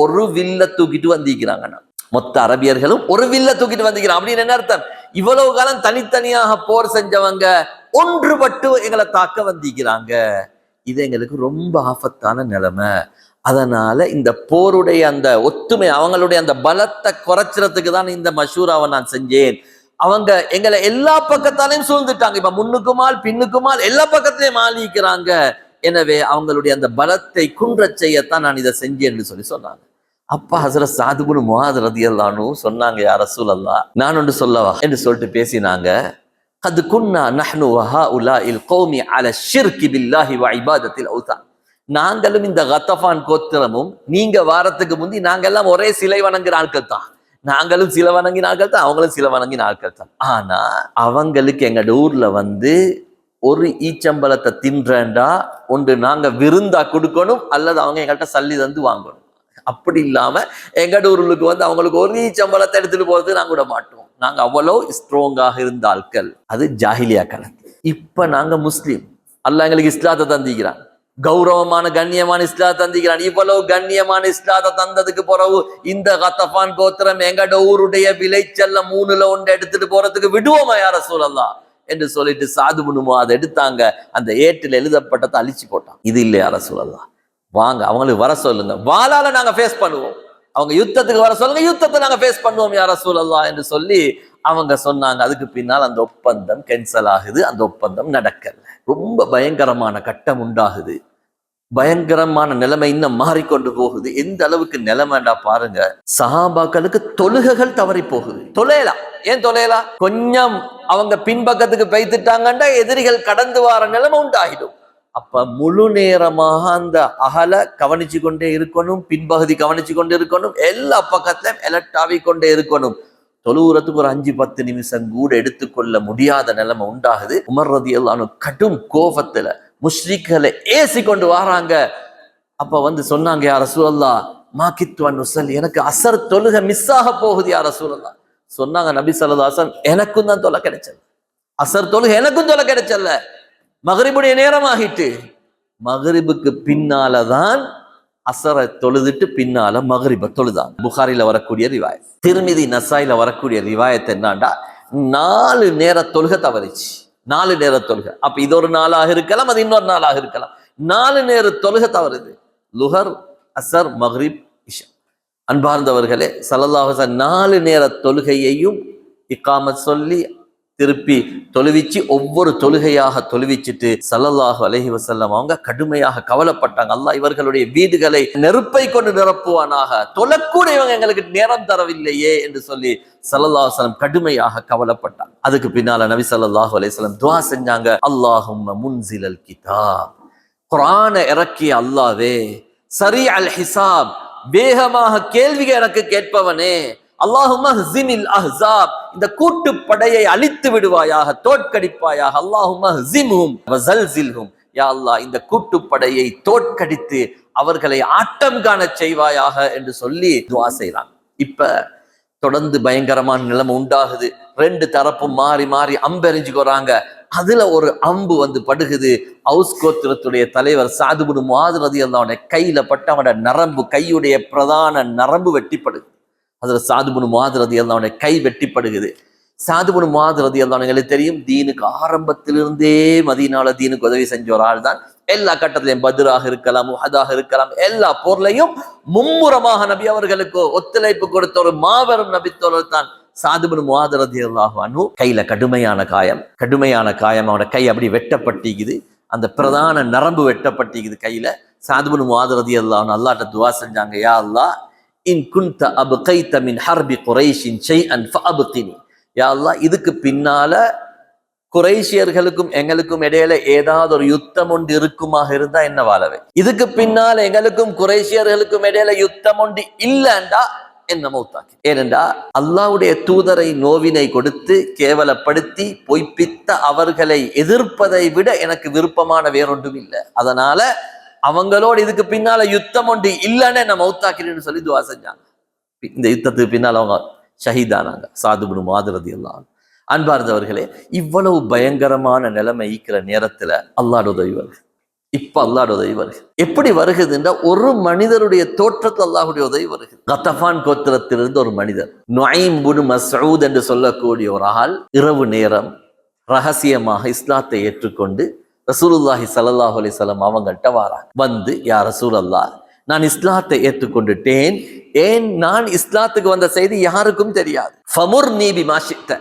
ஒரு வில்ல தூக்கிட்டு வந்திருக்கிறாங்க. மொத்த அரபியர்களும் ஒரு வில்ல தூக்கிட்டு வந்திருக்கிறாங்க. அப்படின்னு என்ன அர்த்தம்? இவ்வளவு காலம் தனித்தனியாக போர் செஞ்சவங்க ஒன்றுபட்டு எங்களை தாக்க வந்திருக்கிறாங்க. இது எங்களுக்கு ரொம்ப ஆபத்தான நிலைமை. அதனால இந்த போருடைய அந்த ஒத்துமை, அவங்களுடைய அந்த பலத்தை குறைச்சிறதுக்கு தான் இந்த மஷூராவை நான் செஞ்சேன். அவங்க எங்களை எல்லா பக்கத்தாலையும் சூழ்ந்துட்டாங்க. இப்ப முன்னுக்குமால் பின்னுக்குமால் எல்லா பக்கத்திலையும் ஆளிக்கிறாங்க. எனவே அவங்களுடைய அந்த பலத்தை குன்றச் செய்யத்தான் நான் இதை செஞ்சேன்னு சொல்லி சொன்னாங்க. அப்பா ஹஸரத் ஸஅத் இப்னு முஆத் ரலியல்லாஹு அன்ஹு சொன்னாங்க, யா ரசூலல்லாஹ், நான் ஒன்று சொல்லவா என்று சொல்லிட்டு பேசினாங்க. கத் குன்னா நஹ்னு வ ஹாஉலாஇல் கௌமி அலா ஷிர்கி பில்லாஹி வ இபாதத்தில் அவுதான். நாங்களும் இந்த கத்தஃபான் கோத்திரமும் நீங்க வாரத்துக்கு முந்தி நாங்க எல்லாம் ஒரே சிலை வணங்குற ஆட்கள் தான். நாங்களும் சில வணங்கின ஆட்கள் தான், அவங்களும் சில வணங்கின ஆட்கள் தான். ஆனா அவங்களுக்கு எங்க ஊர்ல ஒரு ஈச்சம்பலத்தை தின்றா ஒன்று நாங்க விருந்தா கொடுக்கணும், அல்லது அவங்க எங்கள்கிட்ட சல்லி தந்து வாங்கணும். அப்படி இல்லாம எங்கட ஊருக்கு அவங்களுக்கு ஒரு ஈச்சம்பலத்தை எடுத்துட்டு போறது நாங்க விட மாட்டோம். நாங்க அவ்வளவு ஸ்ட்ராங்காக இருந்த ஆட்கள். அது ஜாஹிலியா காலத்து. இப்ப நாங்க முஸ்லீம், அல்லாஹ் எங்களுக்கு இஸ்லாத்தை தந்திக்கிறான், கௌரவமான கண்ணியமான இஸ்லாத்தை தந்திக்கிறான். இவ்வளவு கண்ணியமான இஸ்லாத்தை தந்ததுக்கு பிறகு இந்த கத்தஃபான் கோத்திரம் எங்கட ஊருடைய விளைச்சல்ல 3ல் 1 எடுத்துட்டு போறதுக்கு விடுவோமா யா ரசூலல்லாஹ் என்று சொல்லிட்டு ஸஅத் இப்னு முஆத் எடுத்தாங்க. அந்த ஏட்டில் எழுதப்பட்டதை அழிச்சு போட்டான். இது இல்லையா ரசூலல்லாஹ், வாங்க அவங்களுக்கு வர சொல்லுங்க, வாளால நாங்க ஃபேஸ் பண்ணுவோம். அவங்க யுத்தத்துக்கு வர சொல்லுங்க, யுத்தத்தை நாங்க ஃபேஸ் பண்ணுவோம் யா ரசூலல்லாஹ் என்று சொல்லி அவங்க சொன்னாங்க. அதுக்கு பின்னால் அந்த ஒப்பந்தம் கேன்சல் ஆகுது. அந்த ஒப்பந்தம் நடக்கல. ரொம்ப பயங்கரமான கட்டம் உண்டாகுது. பயங்கரமான நிலைமை இன்னும் மாறிக்கொண்டு போகுது. எந்த அளவுக்கு நிலைமைண்டா பாருங்க, சஹாபாக்களுக்கு தொழுகைகள் தவறி போகுது. தொலையலாம். ஏன் தொலையலாம்? கொஞ்சம் அவங்க பின்பக்கத்துக்கு பெய்த்துட்டாங்கண்டா எதிரிகள் கடந்து வர நிலைமை உண்டாகிடும். அப்ப முழு நேரமாக அந்த அகல கவனிச்சு கொண்டே இருக்கணும், பின்பகுதி கவனிச்சு கொண்டே இருக்கணும், எல்லா பக்கத்திலும் எலக்ட் கொண்டே இருக்கணும். தொழுவுறதுக்கு ஒரு 5-10 நிமிஷம் கூட எடுத்துக்கொள்ள முடியாத நிலைமை உண்டாகுது. உமர் ரலியல்லாஹு அன்ஹு கடும் கோபத்துல முஷ்ரிக்களை ஏசி கொண்டு வராங்க. அப்ப வந்து சொன்னாங்க, யா ரசூலல்லாஹ் மா கித்வன் நுஸல்லி, எனக்கு அசர் தொழுகை மிஸ் ஆக போகுது யா ரசூலல்லாஹ். சொன்னாங்க நபி ஸல்லல்லாஹு அலைஹி வஸல்லம், எனக்கும் தான் தொலை கிடைச்சது, அசர் தொழுகை எனக்கும் தொலை கிடைச்சல, மகரிபுடைய நேரம் ஆகிட்டு. மகரிபுக்கு பின்னாலதான் அசரை தொழுதுட்டு பின்னால மகரிப தொழுதான். புகாரில வரக்கூடிய ரிவாயத், திர்மிதி நசாயில வரக்கூடிய ரிவாயத் என்னண்டா, 4 நேர தொழுகை தவறிச்சு. 4 நேர தொழுகை. அப்ப இது ஒரு நாளாக இருக்கலாம், அது இன்னொரு நாளாக இருக்கலாம். 4 நேர தொழுகை தவறுது. லுஹர், அசர், மக்ரிப், இஷா. அன்பார்ந்தவர்களே, ஸல்லல்லாஹு அலைஹி வஸல்லம் 4 நேர தொழுகையையும் இக்காமத் சொல்லி திருப்பி தொழுவிச்சு, ஒவ்வொரு தொழுகையாக தொழுவிச்சுட்டு ஸல்லல்லாஹு அலைஹி வஸல்லம் அவங்க கடுமையாக கவலைப்பட்டாங்க. அல்லாஹ் இவர்களுடைய வீடுகளை நெருப்பை கொண்டு நிரப்புவானாக, தொழக்கூட இவங்க எங்களுக்கு நேரம் தரவில்லையே என்று சொல்லி ஸல்லல்லாஹு அலைஹி வஸல்லம் கடுமையாக கவலைப்பட்டாங்க. அதுக்கு பின்னால நபி ஸல்லல்லாஹு அலைஹி வஸல்லம் துஆ செஞ்சாங்க, அல்லாஹும்ம முன்சிலல் கிதாப், குர்ஆனை இறக்கிய அல்லாஹ்வே, சரி அல் ஹிசாப், வேகமாக கேள்விகள் எனக்கு கேட்பவனே, அல்லாஹும்ம ஹ்ஸிமில் அஹ்ஸாப், இந்த கூட்டு படையை அழித்து விடுவாயாக, தோற்கடிப்பாயாக. அல்லாஹும்ம ஹ்ஸிம்ஹும் வஸல்ஸில்ஹும், யா அல்லாஹ் இந்த கூட்டு படையை தோற்கடித்து அவர்களை ஆட்டம் காண செய்வாயாக என்று சொல்லி துஆ செய்றாங்க. இப்ப தொடர்ந்து பயங்கரமான நிலைமை உண்டாகுது. 2 தரப்பும் மாறி மாறி அம்பெறிஞ்சுக்கிறாங்க. அதுல ஒரு அம்பு வந்து படுகுது. அவுஸ் கோத்திரத்துடைய தலைவர் சாது இப்னு முஆத் ரலியல்லாஹு அன்ஹு கையில பட்டு அவனோட நரம்பு, கையுடைய பிரதான நரம்பு வெட்டிப்படுது. அதுல சாது இப்னு முஆத் ரலியல்லாஹு அன்ஹு கை வெட்டிப்படுகிறது. சாது இப்னு முஆத் ரலியல்லாஹு அன்ஹு எங்களுக்கு தெரியும், தீனுக்கு ஆரம்பத்திலிருந்தே மதீனால தீனுக்கு உதவி செஞ்ச ஒரு ஆள் தான். எல்லா கட்டத்திலையும் பத்ராக இருக்கலாம், உஹதாக இருக்கலாம், எல்லா போர்லையும் மும்முரமாக நபி அவர்களுக்கு ஒத்துழைப்பு கொடுத்த ஒரு மாபெரும் நபித்தோழர் தான் சாது இப்னு முஆத் ரலியல்லாஹு அன்ஹு. கையில கடுமையான காயம், அவனோட கை அப்படி வெட்டப்பட்டிக்குது, அந்த பிரதான நரம்பு வெட்டப்பட்டிக்குது கையில. சாது இப்னு முஆத் ரலியல்லாஹு அன்ஹு அல்லாஹ்ட்ட துஆ செஞ்சாங்க, யா அல்லாஹ், இன் குன்த அப்கைத மின் ஹர்பி குரைஷின் ஷைஅன் ஃபஅப்கினி, யா அல்லாஹ் இதுக்கு பின்னால குறைஷியர்களுக்கும் எங்களுக்கும் இடையில ஏதாவது ஒரு யுத்தம் ஒன்று இருக்குமாக இருந்தா என்ன வாழவே, இதுக்கு பின்னால எங்களுக்கும் குறைஷியர்களுக்கும் இடையில யுத்தம் ஒன்று இல்லைண்டா என்ன மௌத்தாக்கி. ஏனென்றா அல்லாஹ்வுடைய தூதரை நோவினை கொடுத்து கேவலப்படுத்தி பொய்ப்பித்த அவர்களை எதிர்ப்பதை விட எனக்கு விருப்பமான வேறொன்றும் இல்லை. அதனால அவங்களோடு இதுக்கு பின்னால யுத்தம் ஒன்று இல்லைன்னு என்ன மௌத்தாக்கிறேன்னு சொல்லி துஆ செஞ்சாங்க. இந்த யுத்தத்துக்கு பின்னால் அவங்க ஷஹீதானாங்க, சாது இப்னு முஆத் ரலியல்லாஹு அன்ஹு. அன்பார்ந்தவர்களே, இவ்வளவு பயங்கரமான நிலைமை ஈக்கிற நேரத்துல அல்லாஹ்வுடைய உதவி வருது. இப்ப அல்லாஹ்வுடைய உதவி வருது. எப்படி வருகுதுன்னா, ஒரு மனிதருடைய தோற்றத்தில் அல்லாஹ்வுடைய உதவி வருது. கத்தஃபான் கோத்திரத்திலிருந்து ஒரு மனிதர், நுஐம் இப்னு மஸ்ஊத் என்று சொல்லக்கூடிய ஒரு ஆள், இரவு நேரம் ரகசியமாக இஸ்லாத்தை ஏற்றுக்கொண்டு ரசூலுல்லாஹி ஸல்லல்லாஹு அலைஹி வஸல்லம் அவங்கள்ட்ட வாராங்க. வந்து, யா ரசூலல்லாஹ், நான் இஸ்லாத்தை ஏற்றுக்கொண்டுட்டேன், ஏன் நான் இஸ்லாத்துக்கு வந்த செய்தி யாருக்கும் தெரியாது, ஃபமுர்னி பிமா ஷி'த,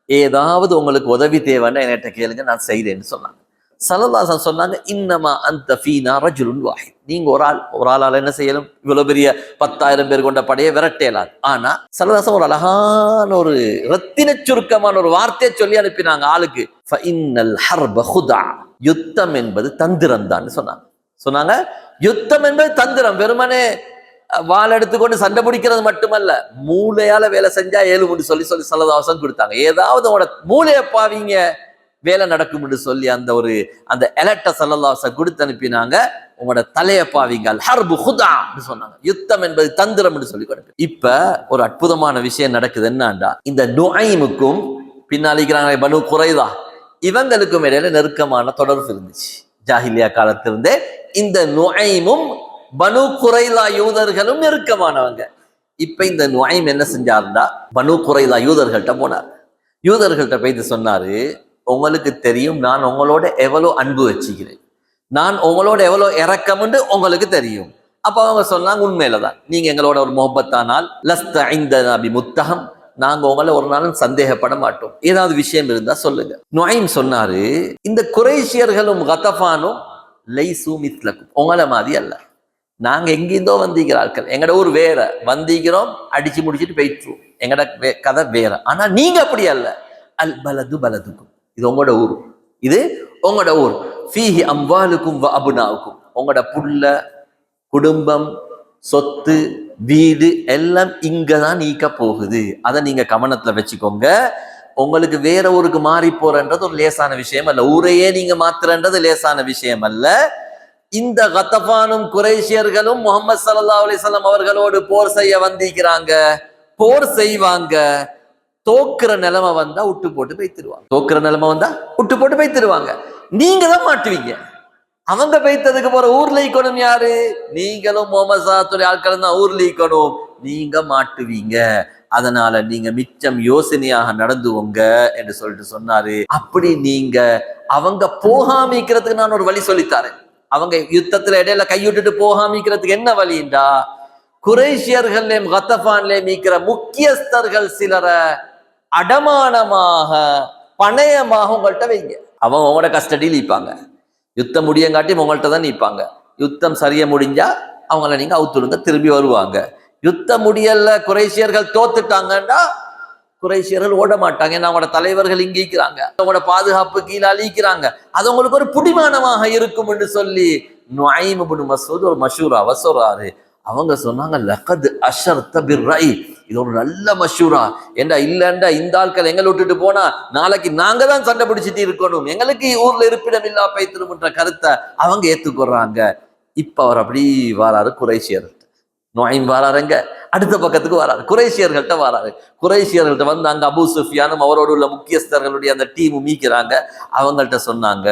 ஏதாவது உங்களுக்கு உதவி தேவைன்னா என்கிட்ட கேளுங்க, நான் செய்றேன்னு சொன்னாங்க. ஸல்லல்லாஹு அலைஹி வஸல்லம் சொன்னாங்க, இன்னமா அன்த ஃபீனா ரஜுலுன் வாஹித், நீங்க ஒரு ஆளால என்ன செய்யலாம், இவ்வளவு பெரிய 10,000 பேர் கொண்ட படையை விரட்டேலாது. ஆனா ஸல்லல்லாஹு அலைஹி வஸல்லம் ஒரு அழகான ஒரு ரத்தின சுருக்கமான ஒரு வார்த்தையை சொல்லி அனுப்பினாங்க ஆளுக்கு, ஃபஇன்னல் ஹர்ப ஹுதா, யுத்தம் என்பது தந்திரம் தான் சொன்னாங்க. யுத்தம் என்பது தந்திரம், வெறுமனே வாள் எடுத்துக்கொண்டு சண்டை பிடிக்கிறது மட்டுமல்ல, மூளையால வேலை செஞ்சா 7 முடி சொல்லி ஸல்லல்லாஹு அலைஹி வஸல்லம் கொடுத்தாங்க. ஏதாவது உங்களோட மூளையை பாவீங்க, வேலை நடக்கும் என்று சொல்லி அந்த எலக்ட ஸல்லல்லாஹு அலைஹி வஸல்லம் கொடுத்து அனுப்பினாங்க. உங்களோட தலையை பாவீங்க, அல் ஹர்பு ஹுதா சொன்னாங்க, யுத்தம் என்பது தந்திரம் என்று சொல்லி கொடுத்து. இப்ப ஒரு அற்புதமான விஷயம் நடக்குது. என்னண்டா, இந்த நுஐமுக்கும் பின்னாலிக்கிறாங்க பனு குறைதா, இவங்களுக்கும் இடையில நெருக்கமான தொடர்பு இருந்துச்சு. ஜாஹிலியா காலத்திலிருந்தே இந்த நுஐமும் பனு குறைலா யூதர்களும் நெருக்கமானவங்க. இப்ப இந்த நுஐம் என்ன செஞ்சாருண்டா, பனு குறைலா யூதர்கள்ட்ட போனார். யூதர்கள்ட்ட போயிட்டு சொன்னாரு, உங்களுக்கு தெரியும் நான் உங்களோட எவ்வளவு அன்பு வச்சுக்கிறேன், நான் உங்களோட எவ்வளவு இறக்கம்னு உங்களுக்கு தெரியும். அப்ப அவங்க சொன்னாங்க, உண்மையிலதான், நீங்க எங்களோட ஒரு முஹப்பத்தானால் லஸ்த இந்தனா பிமுத்தஹம், நாங்க உங்களை ஒரு நாளும் சந்தேகப்பட மாட்டோம், ஏதாவது விஷயம் இருந்தா சொல்லுங்க. நுஐம் சொன்னாரு, இந்த குறைஷியர்களும் கதஃபானும் லைசு மிஸ்லக்கும், உங்களை மாதிரி அல்ல, நாங்க எங்கிருந்தோ வந்திருக்கிறார்கள், எங்கட ஊர் வேற, வந்திக்கிறோம் அடிச்சு முடிச்சுட்டு போயிட்டுருவோம், எங்கட கதை வேற. ஆனா நீங்க அப்படி அல்ல, அல் பலது பலதுக்கும், இது உங்களோட ஊர், இது உங்களோட ஊர். ஃபீஹி அம்வாலுக்கும் வ அபுனாவுக்கும், உங்களோட புள்ள குடும்பம் சொத்து வீடு எல்லாம் இங்கதான் நீக்க போகுது. அதை நீங்க கவனத்துல வச்சுக்கோங்க. உங்களுக்கு வேற ஊருக்கு மாறி போறன்றது ஒரு லேசான விஷயம் அல்ல. ஊரையே நீங்க மாத்துறன்றது லேசான விஷயம் அல்ல. இந்த கத்தபானும் குறைஷியர்களும் முகமது ஸல்லல்லாஹு அலைஹி வஸல்லம் அவர்களோடு போர் செய்ய வந்திருக்கிறாங்க. போர் செய்வாங்க. தோக்குற நிலைமை வந்தா விட்டு போட்டு போய்த்திருவாங்க. தோக்குற நிலைமை வந்தா விட்டு போட்டு போய்த்திருவாங்க. நீங்க தான் மாட்டுவீங்க. அவங்க பெய்த்ததுக்கு போற ஊர்ல ஈக்கணும் யாரு? நீங்களும் முகமது ஸல்லல்லாஹு ஆட்களும் தான் ஊர்ல ஈக்கணும். நீங்க மாட்டுவீங்க. அதனால நீங்க மிச்சம் யோசனையாக நடந்துவோங்க என்று சொல்லிட்டு சொன்னாரு. அப்படி நீங்க அவங்க போகாமிக்கிறதுக்கு நான் ஒரு வழி சொல்லித்தாரேன். அவங்க யுத்தத்துல இடையில கைவிட்டுட்டு போகாமிக்கிறதுக்கு என்ன வழிண்டா, குறைஷியர்களையும் கத்தபான்லையும் மீக்கிற முக்கியஸ்தர்கள் சிலரை அடமானமாக பணயமாக உங்கள்கிட்ட வைங்க. அவங்க உங்களோட கஸ்டடியில் நிற்பாங்க. யுத்தம் முடியங்காட்டி உங்கள்கிட்ட தான் நிற்பாங்க. யுத்தம் சரியா முடிஞ்சா அவங்கள நீங்க அவுத்துடுங்க, திரும்பி வருவாங்க. யுத்தம் முடியல, குறைஷியர்கள் தோத்துட்டாங்கன்னா குறைஷியர்கள் ஓட மாட்டாங்க. ஏன்னா அவங்களோட தலைவர்கள் இங்க இருக்கிறாங்க, அவங்களோட பாதுகாப்பு கீழே அழிக்கிறாங்க. அது உங்களுக்கு ஒரு புடிமானமாக இருக்கும் என்று சொல்லி நுஐம் இப்னு மஸ்ஊத் ஒரு மஷூராவை சொல்றாரு. அவங்க சொன்னாங்க, லகத் அஷர்த பிர்ரை, இது ஒரு நல்ல மஷூரா. ஏண்டா இல்லண்டா இந்த ஆட்கள் எங்களை விட்டுட்டு போனா நாளைக்கு நாங்க தான் சண்டை பிடிச்சிட்டு இருக்கணும், எங்களுக்கு ஊர்ல இருப்பிடம் இல்லா பைத்திரும்ன்ற கருத்தை அவங்க ஏத்துக்கொள்றாங்க. இப்ப அவர் அப்படி வாராரு குறைஷியர். நுஐம் வாராருங்க, அடுத்த பக்கத்துக்கு வராரு, குறைஷியர்கள்ட்ட வராரு. குறைஷியர்கள்ட்ட வந்து அங்க அபூ சுஃபியானும் அவரோடு உள்ள முக்கியஸ்தர்களுடைய அந்த டீமும் மீக்கிறாங்க. அவங்கள்ட்ட சொன்னாங்க,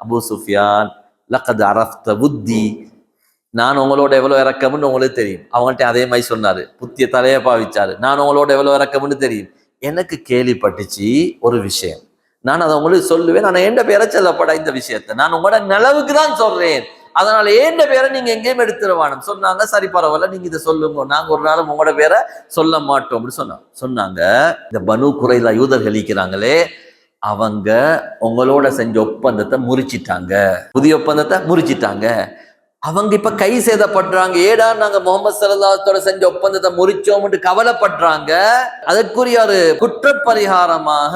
அபூ சுஃபியான் லகத் அரஃப்த புத்தி, நான் உங்களோட எவ்வளவு இறக்கம்னு உங்களுக்கு தெரியும். அவங்கள்ட்ட அதே மாதிரி சொன்னாரு, புத்திய தலைய பாவிச்சாரு. நான் உங்களோட எவ்வளவு இறக்கம்னு தெரியும். எனக்கு கேள்விப்பட்டுச்சு ஒரு விஷயம், நான் அதை உங்களுக்கு சொல்லுவேன். நான் எந்த பேரை சொல்லப்பட இந்த விஷயத்த நான் உங்களோட நிலவுக்கு தான் சொல்றேன், அதனால ஏண்ட பேரை நீங்க எங்கேயும் எடுத்துருவானு சொன்னாங்க. சரி பரவாயில்ல, நீங்க இதை சொல்லுங்க, நாங்க ஒரு நாளும் உங்களோட பேரை சொல்ல மாட்டோம் அப்படின்னு சொன்னாங்க. இந்த பனு குறைலா யூதர்கள் இருக்கிறாங்களே, அவங்க உங்களோட செஞ்ச ஒப்பந்தத்தை முறிச்சிட்டாங்க, புதிய ஒப்பந்தத்தை முறிச்சிட்டாங்க. அவங்க இப்ப கை சேதப்படுறாங்க. ஏடா நாங்க முகமது ஸல்லல்லாஹு செஞ்ச ஒப்பந்தத்தை முறிச்சோம்னு கவலைப்படுறாங்க. அதற்குரிய ஒரு குற்றப்பரிகாரமாக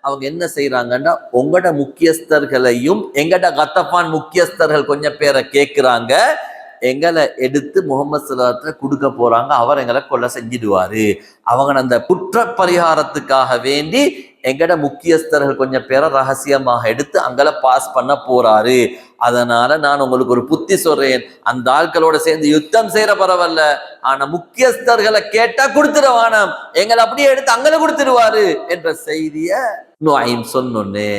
அவங்க என்ன செய்யறாங்கன்னா, உங்களோட முக்கியஸ்தர்களையும் எங்கட கத்தபான் முக்கியஸ்தர்கள் கொஞ்சம் பேரை கேட்கிறாங்க, எங்களை எடுத்து முகமது ஸல்லல்லாஹு கொடுக்க போறாங்க, அவர் எங்களை கொலை செஞ்சிடுவாரு. அவங்க அந்த குற்ற பரிகாரத்துக்காக வேண்டி எங்கட முக்கியஸ்தர்கள் கொஞ்சம் பேரை ரகசியமாக எடுத்து அங்களை பாஸ் பண்ண போறாரு. அதனால நான் உங்களுக்கு ஒரு புத்தி சொல்றேன், அந்த ஆட்களோட சேர்ந்து யுத்தம் செய்யற பரவாயில்ல, ஆனா முக்கியஸ்தர்களை கேட்டா கொடுத்துருவானாம், எங்களை அப்படியே எடுத்து அங்களை கொடுத்துருவாரு என்ற செய்திய நுஐம் சொன்னோன்னு.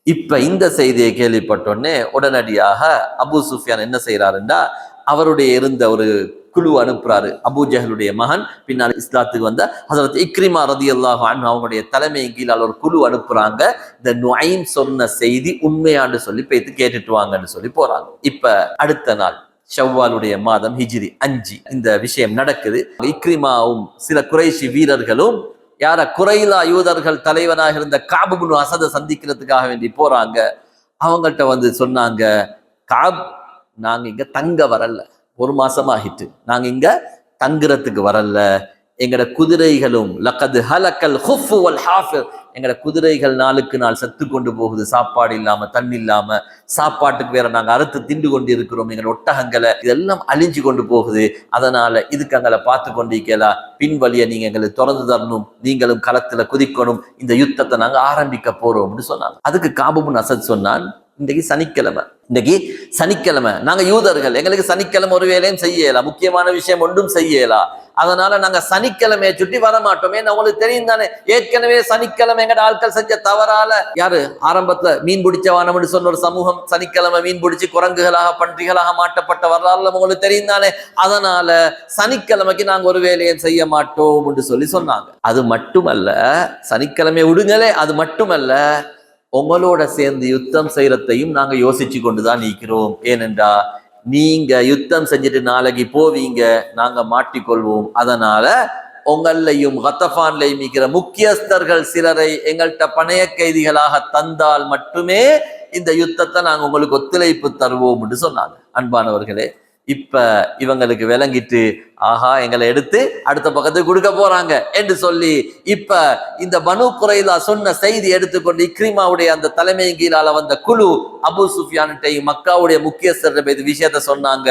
இப்ப இந்த செய்தியை கேள்விப்பட்டோன்னே உடனடியாக அபூ சுஃபியான் என்ன செய்யறாருன்னா, அவருடைய இருந்த ஒரு குழு அனுப்புறாரு. அபூ ஜஹலுடைய மகன், பின்னால் இஸ்லாத்துக்கு வந்த ஹஸரத் இக்ரிமா ரலியல்லாஹு அன்ஹு அவங்களுடைய தலைமையின் கீழால் ஒரு குழு அனுப்புறாங்க. இந்த நுஐம் சொன்ன செய்தி உண்மையான்னு சொல்லி போய்த்து கேட்டுட்டு வாங்கன்னு சொல்லி போறாங்க. இப்ப அடுத்த நாள் ஷவ்வாலுடைய மாதம் ஹிஜ்ரி 5 இந்த விஷயம் நடக்குது. இக்ரிமாவும் சில குறைஷி வீரர்களும் யார குறைலா யூதர்கள் தலைவனாக இருந்த கஅப் இப்னு அஸத சந்திக்கிறதுக்காக வேண்டி போறாங்க. அவங்கள்ட்ட வந்து சொன்னாங்க, கஅப், நாங்க இங்க தங்க வரல, ஒரு மாசம் ஆகிட்டு, நாங்க இங்க தங்குறதுக்கு வரல, எங்கட குதிரைகளும் லக்கது ஹலக்கல் ஹுஃப் வல் ஹாஃபிர், எங்கட குதிரைகள் நாளுக்கு நாள் செத்து கொண்டு போகுது, சாப்பாடு இல்லாம தண்ணி இல்லாம, சாப்பாட்டுக்கு வேற நாங்க அறுத்து திண்டு கொண்டு இருக்கிறோம், எங்களோட ஒட்டகங்களை இதெல்லாம் அழிஞ்சு கொண்டு போகுது. அதனால இதுக்கு எங்களை பார்த்து கொண்டிருக்கலாம், பின்வழியை நீங்க எங்களுக்கு திறந்து தரணும், நீங்களும் களத்துல குதிக்கணும், இந்த யுத்தத்தை நாங்க ஆரம்பிக்க போறோம் அப்படின்னு சொன்னாங்க. அதுக்கு கஅப் இப்னு அஸத் சொன்னான், இன்னைக்கு சனிக்கிழமை நாங்க யூதர்கள், எங்களுக்கு சனிக்கிழமை ஒரு வேலையும் செய்யலாம், முக்கியமான விஷயம் ஒன்றும் செய்யலாம், அதனால நாங்க சனிக்கிழமையை சுட்டி வரமாட்டோமே. உங்களுக்கு தெரியும் தானே, ஏற்கனவே சனிக்கிழமை எங்கட ஆட்கள் செஞ்ச தவறால யாரு ஆரம்பத்துல மீன் பிடிச்ச வானம்னு சொன்ன ஒரு சமூகம் சனிக்கிழமை மீன் பிடிச்சு குரங்குகளாக பன்றிகளாக மாட்டப்பட்ட வரலாறுல உங்களுக்கு தெரியும் தானே, அதனால சனிக்கிழமைக்கு நாங்க ஒரு வேலையும் செய்ய மாட்டோம் என்று சொல்லி சொன்னாங்க. அது மட்டுமல்ல, சனிக்கிழமை விடுங்களே, அது மட்டுமல்ல, உங்களோட சேர்ந்து யுத்தம் செய்யறதையும் நாங்க யோசிச்சு கொண்டுதான் இருக்கிறோம். ஏனென்றா நீங்க யுத்தம் செஞ்சுட்டு நாளைக்கு போவீங்க, நாங்க மாட்டிக்கொள்வோம். அதனால உங்களையும் கத்தபான்லையும் இருக்கிற முக்கியஸ்தர்கள் சிலரை எங்கள்கிட்ட பணைய கைதிகளாக தந்தால் மட்டுமே இந்த யுத்தத்தை நாங்க உங்களுக்கு ஒத்துழைப்பு தருவோம் என்று சொன்னாங்க. அன்பானவர்களே, இப்ப இவங்களுக்கு விளங்கிட்டு ஆஹா எங்களை எடுத்து அடுத்த பக்கத்துக்கு கொடுக்க போறாங்க என்று சொல்லி இப்ப இந்த பனு குறைலா சொன்ன செய்தி எடுத்துக்கொண்டு இக்ரிமாவுடைய அந்த தலைமையின் கீழால வந்த குழு அபு சுஃபியான்கிட்டையும் மக்காவுடைய முக்கியஸ்தர் இது விஷயத்த சொன்னாங்க.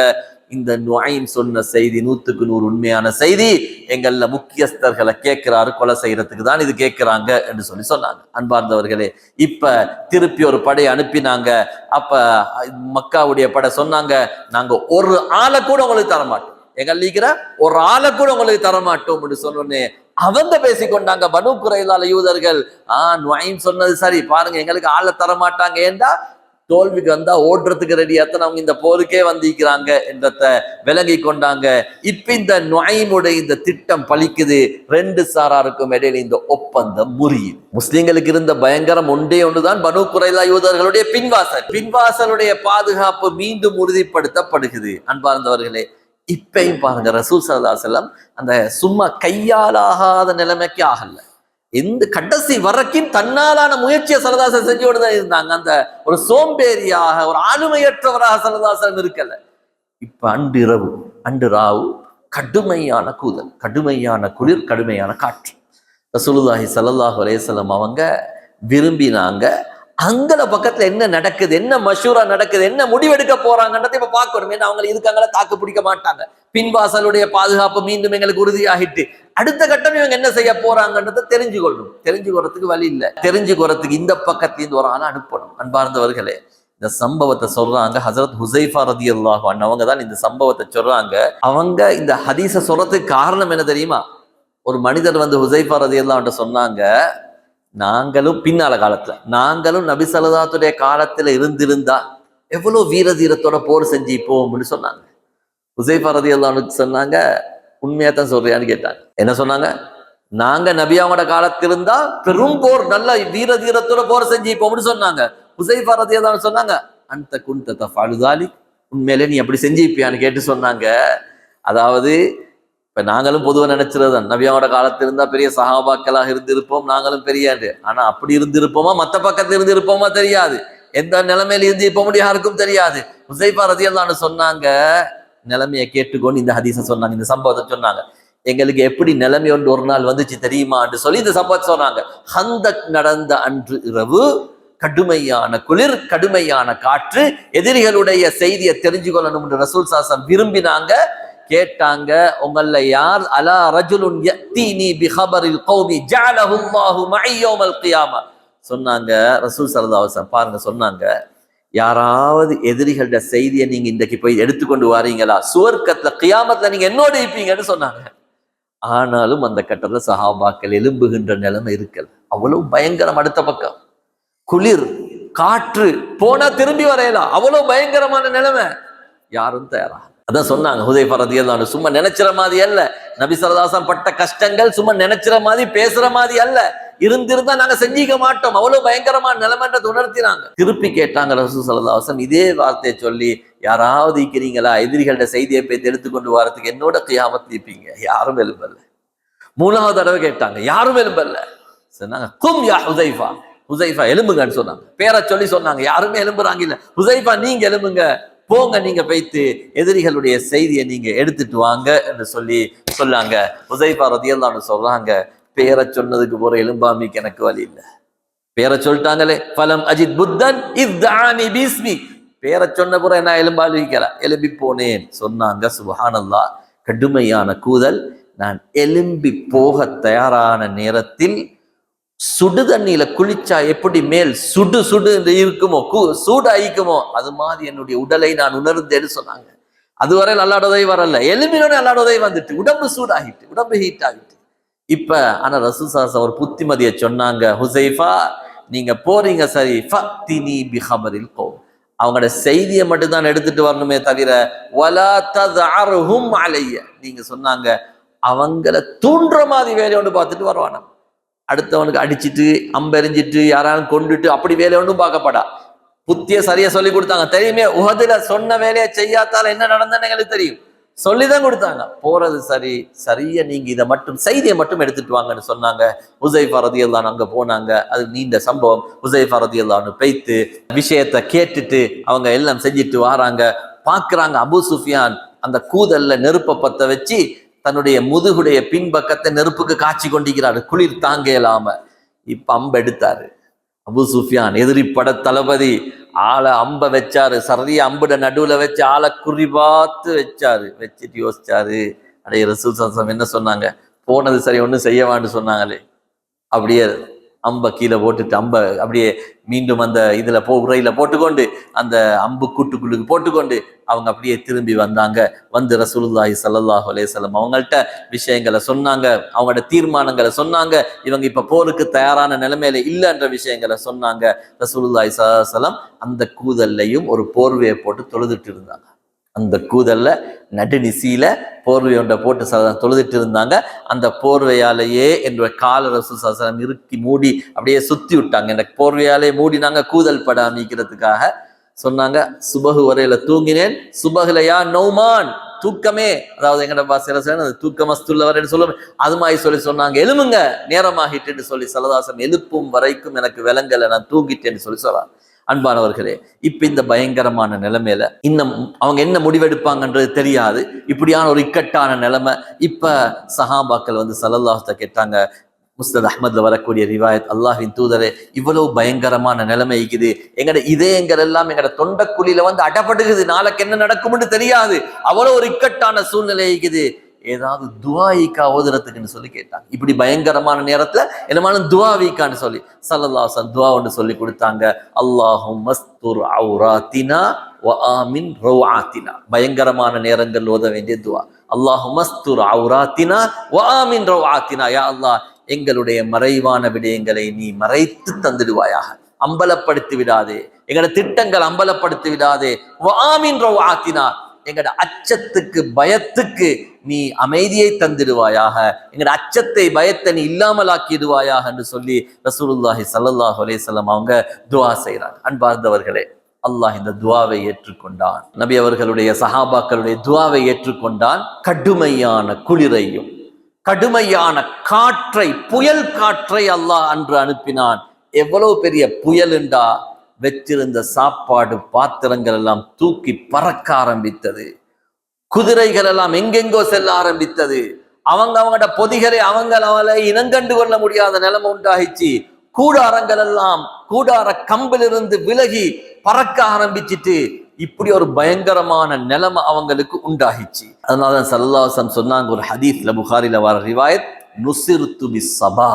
இந்த நுஐம் சொன்ன செய்தி 100% உண்மையான செய்தி. எங்கள்ல முக்கியஸ்தர்களை கேட்கிறாரு, கொலை செய்யறதுக்கு தான் இது கேட்கிறாங்க என்று சொல்லி சொன்னாங்க. அன்பார்ந்தவர்களே, இப்ப திருப்பி ஒரு படை அனுப்பினாங்க. அப்ப மக்காவுடைய படை சொன்னாங்க, நாங்க ஒரு ஆளை கூட உங்களுக்கு தரமாட்டோம், எங்கள் இருக்கிற ஒரு ஆளை கூட உங்களுக்கு தரமாட்டோம் என்று சொன்னோன்னே அவங்க பேசிக்கொண்டாங்க பனு குறைலால யூதர்கள். நுஐம் சொன்னது சரி, பாருங்க எங்களுக்கு ஆளை தரமாட்டாங்க, ஏண்டா தோல்விக்கு வந்தா ஓடுறதுக்கு ரெடியாத்தான் அவங்க இந்த போருக்கே வந்திருக்கிறாங்க என்றத விலகி கொண்டாங்க. இப்ப இந்த நுஐமுடைய இந்த திட்டம் பலிக்குது. 2 சாராருக்கும் இடையில இந்த ஒப்பந்தம் முறியுது. முஸ்லிம்களுக்கு இருந்த பயங்கரம் ஒன்றுதான் பனு குறைலா யூதர்களுடைய பின்வாசலுடைய பாதுகாப்பு மீண்டும் உறுதிப்படுத்தப்படுகிறது. அன்பார்ந்தவர்களே, இப்பயும் பாருங்க ரசூல் ஸல்லல்லாஹு அலைஹி வஸல்லம் அந்த சும்மா கையாலாகாத நிலைமைக்கு ஆகல, எந்த கடைசி வரைக்கும் தன்னாலான முயற்சியை சல்லல்லாஹு செஞ்சு கொண்டுதான் இருந்தாங்க. அந்த ஒரு சோம்பேறியாக ஒரு ஆளுமையற்றவராக சல்லல்லாஹு இருக்கல. இப்ப அன்று ராவு கடுமையான கூதல், கடுமையான குளிர், கடுமையான காற்று. ரசூலுல்லாஹி ஸல்லல்லாஹு அலைஹி வஸல்லம் அவங்க விரும்பினாங்க அங்கல பக்கத்துல என்ன நடக்குது, என்ன மஷூரா நடக்குது, என்ன முடிவெடுக்க போறாங்கன்றதை இப்ப பார்க்கணும். ஏன்னா அவங்க இருக்காங்களா, தாக்கு பிடிக்க மாட்டாங்க. பின்வாசலுடைய பாதுகாப்பு மீண்டும் எங்களுக்கு உறுதியாகிட்டு அடுத்த கட்டம் இவங்க என்ன செய்ய போறாங்கன்றதை தெரிஞ்சுக்கொள்ளணும். தெரிஞ்சுக்கிறதுக்கு வழி இல்லை. தெரிஞ்சுக்கிறதுக்கு இந்த பக்கத்திலிருந்து ஒரு ஆளை அனுப்பணும். அன்பார்ந்தவர்களே, இந்த சம்பவத்தை சொல்றாங்க ஹஜரத் ஹுசைஃபா ரலியல்லாஹு அன்ஹு அவங்க தான் இந்த சம்பவத்தை சொல்றாங்க. அவங்க இந்த ஹதீஸை சொல்றதுக்கு காரணம் என்ன தெரியுமா? ஒரு மனிதர் வந்து ஹுசைஃபா ரலியல்லாஹு அன்ஹு சொன்னாங்க, நாங்களும் பின்னால காலத்துல நாங்களும் நபி ஸல்லல்லாஹுடைய காலத்துல இருந்திருந்தா எவ்வளவு வீர தீரத்தோட போர் செஞ்சு போவோம்னு சொன்னாங்க. ஹுசைஃபா ரலியல்லாஹு அன்ஹு சொன்னாங்க, உண்மையா தான் சொல்றியான்னு கேட்டாங்க. என்ன சொன்னாங்க? நாங்க நபியாவோட காலத்திலிருந்தா பெரும் போர், நல்ல வீர தீரத்தோட போர் செஞ்சு போவோம்னு சொன்னாங்க. ஹுசைஃபா ரலியல்லாஹு அன்ஹு சொன்னாங்க, அந்த குன்த தஃஅலு ذلك, உண்மையிலே நீ அப்படி செஞ்சிப்பியான்னு கேட்டு சொன்னாங்க. அதாவது இப்ப நாங்களும் பொதுவா நினைச்சிருந்தோம் நபியாவோட காலத்துல இருந்தா பெரிய சஹாபாக்களாக இருந்திருப்போம், நாங்களும் பெரிய. ஆனா அப்படி இருந்திருப்போமா, மத்த பக்கத்துல இருந்து இருப்போமா தெரியாது, எந்த நிலைமையில இருந்து இருப்போம் யாருக்கும் தெரியாது. ஹுசைஃபா ரலியல்லாஹு அன்ஹு சொன்னாங்க, நிலைமையை கேட்டுக்கொண்டு இந்த ஹதீஸை சொன்னாங்க, இந்த சம்பவத்தை சொன்னாங்க. எங்களுக்கு எப்படி நிலைமை ஒன்று ஒரு நாள் வந்துச்சு தெரியுமான்னு சொல்லி இந்த சம்பவத்தை சொன்னாங்க. ஹந்தக் நடந்த அன்று இரவு கடுமையான குளிர், கடுமையான காற்று, எதிரிகளுடைய செய்தியை தெரிஞ்சு கொள்ளணும் என்று ரசூல் ஸல்லல்லாஹு விரும்பினாங்க. கேட்டாங்க, உங்கள யார் அலா ரஜுலுன் யத்தீனி பிஹபரில் கௌமி ஜஅலஹு அல்லாஹு மஇ யௌமல் கியாமா சொன்னாங்க. ரசூல் ஸல்லல்லாஹு அலைஹி வஸல்லம் பாருங்க சொன்னாங்க, யாராவது எதிரிகளோட செய்தியை நீங்க இன்றைக்கு போய் எடுத்துக்கொண்டு வாரீங்களா, சுவர்க்கத்துல கியாமத்துல நீங்க என்னோட இருப்பீங்கன்னு சொன்னாங்க. ஆனாலும் அந்த கட்டத்துல சஹாபாக்கள் எலும்புகின்ற நிலைமை இருக்கல, அவ்வளவு பயங்கரம். அடுத்த பக்கம் குளிர், காற்று, போனா திரும்பி வரையலாம், அவ்வளவு பயங்கரமான நிலைமை. யாரும் தயாரா அதான் சொன்னாங்க ஹுதைஃபா ரலியல்லாஹு அன்ஹு, சும்மா நினைச்சிற மாதிரி அல்ல. நபி ஸல்லல்லாஹு அலைஹி வஸல்லம் பட்ட கஷ்டங்கள் சும்மா நினைச்சிற மாதிரி பேசுற மாதிரி அல்ல, இருந்திருந்தா நாங்க செஞ்சிக்க மாட்டோம், அவ்வளவு பயங்கரமான நிலைமைன்றதை உணர்த்தினாங்க. திருப்பி கேட்டாங்க ரசூல் ஸல்லல்லாஹு அலைஹி வஸல்லம், இதே வார்த்தையை சொல்லி யாராவது இருக்கிறீங்களா எதிரிகளோட செய்தியை போய் எடுத்துக்கொண்டு வரதுக்கு, என்னோட கியாமத் இருப்பீங்க. யாரும் எழும்பல்ல. 3வது தடவை கேட்டாங்க, யாரும் எழும்பல்ல. சொன்னாங்க, கும் யா ஹுதைஃபா, ஹுதைஃபா எலும்புங்கன்னு சொன்னாங்க. பேரை சொல்லி சொன்னாங்க, யாருமே எலும்புறாங்க இல்ல. ஹுதைஃபா நீங்க எலும்புங்க, போங்க, நீங்க போய்த்து எதிரிகளுடைய செய்தியை நீங்க எடுத்துட்டு வாங்க என்று சொல்லி சொன்னாங்க. ஹுதைஃபா ரலியல்லாஹு அன்ஹு சொல்றாங்க, பேரை சொன்னதுக்கு போற எலும்பாமிக்கு எனக்கு வழி இல்லை. பேரை சொல்லிட்டாங்களே, ஃபலம் அஜித் புத்தன் இத்ஆனி பிஸ்மி, பேரை சொன்ன புற என்ன எலும்பாலிக்கல, எலும்பி போனேன் சொன்னாங்க. சுப்ஹானல்லாஹ், கடுமையான கூதல். நான் எலும்பி போக தயாரான நேரத்தில் சுடு தண்ணியில குளிச்சா எப்படி மேல் சுடு சுடு இருக்குமோ, சூடு ஆயிக்குமோ, அது மாதிரி என்னுடைய உடலை நான் உணர்ந்தேன்னு சொன்னாங்க. அதுவரை அல்லாஹ்வுடைய உதவி வரல, எலும்பினோட அல்லாஹ்வுடைய உதவி வந்துட்டு உடம்பு சூடாகிட்டு, உடம்பு ஹீட் ஆகிட்டு. இப்ப ஆனா ரசூல் ஸல்லல்லாஹு அலைஹி வஸல்லம் ஒரு புத்திமதியை சொன்னாங்க, ஹுசைஃபா நீங்க போறீங்க சரி, ஃபத்தினி பிஹபரில் கௌம், அவங்களோட செய்தியை மட்டும் தான் எடுத்துட்டு வரணுமே தவிர வலா தத்அர்ஹும் அலைய, நீங்க சொன்னாங்க அவங்கள தூண்டுற மாதிரி வேலை ஒன்று பார்த்துட்டு வருவானா, அடுத்தவனுக்கு அடிச்சுட்டு அம்பெறிஞ்சிட்டு யாராலும் கொண்டுட்டு அப்படி வேலை ஒன்றும் பார்க்கப்படா. புத்திய சரியா சொல்லி கொடுத்தாங்க. தெரியுமே, உஹதுல சொன்ன வேலையை செய்யாத்தால என்ன நடந்ததுன்னு எங்களுக்கு தெரியும், சொல்லிதான் கொடுத்தாங்க. போறது சரி, சரியா நீங்க இதை மட்டும் செய்தியை மட்டும் எடுத்துட்டு வாங்கன்னு சொன்னாங்க. ஹுதைஃபா ரலியல்லாஹு அன்ஹு அங்க போனாங்க. அது நீண்ட சம்பவம். ஹுதைஃபா ரலியல்லாஹு அன்ஹு போய்த்து விஷயத்தை கேட்டுட்டு அவங்க எல்லாம் செஞ்சுட்டு வராங்க. பார்க்குறாங்க அபூ சுஃபியான் அந்த கூதல்ல நெருப்பை பற்ற வச்சு தன்னுடைய முதுகுடைய பின்பக்கத்தை நெருப்புக்கு காய்ச்சி கொண்டிருக்கிறாரு, குளிர் தாங்க இயலாம. இப்ப அம்பு எடுத்தாரு அபூ சுஃபியான், எதிரி பட தளபதி. ஆளை அம்ப வச்சாரு, சரியா அம்புட நடுவுல வச்சு ஆளை குறி பார்த்து வச்சாரு. வச்சுட்டு யோசிச்சாரு, அடைய ரசூல் ஸல்லல்லாஹு என்ன சொன்னாங்க, போனது சரி ஒன்றும் செய்யவான்னு சொன்னாங்களே. அப்படியே அம்பை கீழே போட்டுட்டு அம்பை அப்படியே மீண்டும் அந்த இதுல உரையில போட்டுக்கொண்டு அந்த அம்பு கூட்டுக்குள்ளுக்கு போட்டுக்கொண்டு அவங்க அப்படியே திரும்பி வந்தாங்க. வந்து ரசூலுல்லாஹி ஸல்லல்லாஹு அலைஹி வஸல்லம் அவங்கள்ட்ட விஷயங்களை சொன்னாங்க, அவங்களோட தீர்மானங்களை சொன்னாங்க. இவங்க இப்ப போருக்கு தயாரான நிலைமையில இல்லைன்ற விஷயங்களை சொன்னாங்க. ரசூலுல்லாஹி ஸல்லல்லாஹு அலைஹி வஸல்லம் அந்த கூதல்லையும் ஒரு போர்வையை போட்டு தொழுதுட்டு இருந்தாங்க. அந்த கூதல்ல நடுநிசியில போர்வை ஒன்றை போட்டு தொழுதுட்டு இருந்தாங்க. அந்த போர்வையாலேயே என்னுடைய கால ரசூல் ஸல்லல்லாஹு அலைஹி வஸல்லம் இறுக்கி மூடி அப்படியே சுத்தி விட்டாங்க. எனக்கு போர்வையாலே மூடினாங்க கூதல் படாமிக்கிறதுக்காக. சொன்னாங்க, சுபகு வரையில தூங்கினேன், சுபகுலையா நௌமான், தூக்கமே, அதாவது எங்கட பாசையில தூக்கமஸ்துள்ள வரைன்னு சொல்லுவோம், அது மாதிரி சொல்லி சொன்னாங்க. எழுமுங்க நேரமாகிட்டுன்னு சொல்லி ஸல்லல்லாஹு அலைஹி வஸல்லம் எழுப்பும் வரைக்கும் எனக்கு விளங்கலை, நான் தூங்கிட்டேன்னு சொல்லி சொல்றாங்க. அன்பானவர்களே, இப்ப இந்த பயங்கரமான நிலைமையில இன்னும் அவங்க என்ன முடிவெடுப்பாங்கன்றது தெரியாது. இப்படியான ஒரு இக்கட்டான நிலைமை. இப்ப சஹாபாக்கள் வந்து ஸல்லல்லாஹு கேட்டாங்க. முஸ்னத் அஹ்மத்ல வரக்கூடிய ரிவாயத், அல்லாஹ்வின் தூதரே, இவ்வளவு பயங்கரமான நிலைமை இருக்குது, எங்கட இதயங்கள் எல்லாம் எங்கட தொண்டக்குழியில வந்து அடப்படுகிறது, நாளைக்கு என்ன நடக்கும்னு தெரியாது, அவ்வளவு ஒரு இக்கட்டான சூழ்நிலை இருக்குது, ஏதாவது துஆயிக்கா ஓதுறதுக்குன்னு சொல்லி கேட்டாங்க. இப்படி பயங்கரமான நேரத்துல என்னமான துஆவிக்கான்னு சொல்லி ஸல்லல்லாஹு அலைஹி வஸல்லம் துஆ ஒன்று சொல்லி கொடுத்தாங்க. அல்லாஹும்மஸ்துர் ஔராத்தினா வ ஆமின் ரௌஆத்தினா. பயங்கரமான நேரங்கள் ஓத வேண்டிய துஆ. அல்லாஹும்மஸ்துர் ஔராத்தினா வ ஆமின் ரௌஆத்தினா. யா அல்லாஹ், எங்களுடைய மறைவான விடயங்களை நீ மறைத்து தந்துடுவாயாக, அம்பலப்படுத்தி விடாதே, எங்களோட திட்டங்கள் அம்பலப்படுத்தி விடாதே. வ ஆமின் ரௌஆத்தினா, எங்கட அச்சத்துக்கு பயத்துக்கு நீ அமைதியை தந்திடுவாயாக, எங்கட அச்சத்தை பயத்தை நீ இல்லாமலாக்கிடுவாயாக என்று சொல்லி ரசூலுல்லாஹி ஸல்லல்லாஹு அலைஹி வஸல்லம் அவங்க துஆ செய்றாங்க. அன்பார்ந்தவர்களே, அல்லாஹ் இந்த துஆவை ஏற்றுக்கொண்டான். நபி அவர்களுடைய சஹாபாக்களுடைய துஆவை ஏற்றுக்கொண்டான். கடுமையான குளிரையும் கடுமையான காற்றை, புயல் காற்றை அல்லாஹ் அன்று அனுப்பினான். எவ்வளவு பெரிய புயல் என்றா, வச்சிருந்த சாப்பாடு பாத்திரங்கள் எல்லாம் தூக்கி பறக்க ஆரம்பித்தது. குதிரைகள் எல்லாம் எங்கெங்கோ செல்ல ஆரம்பித்தது. அவங்களோட பொதிகளை அவங்களை இனங்கண்டு கொள்ள முடியாத நிலைமை உண்டாகிச்சு. கூடாரங்கள் எல்லாம் கூடார கம்பிலிருந்து விலகி பறக்க ஆரம்பிச்சிட்டு இப்படி ஒரு பயங்கரமான நிலைமை அவங்களுக்கு உண்டாகிச்சு. அதனால ஸல்லல்லாஹு அலைஹி வஸல்லம் சொன்னாங்க, ஒரு ஹதீஸ்ல புகாரில வர ரிவாயத், நுசிர்து பிஸ்ஸபா,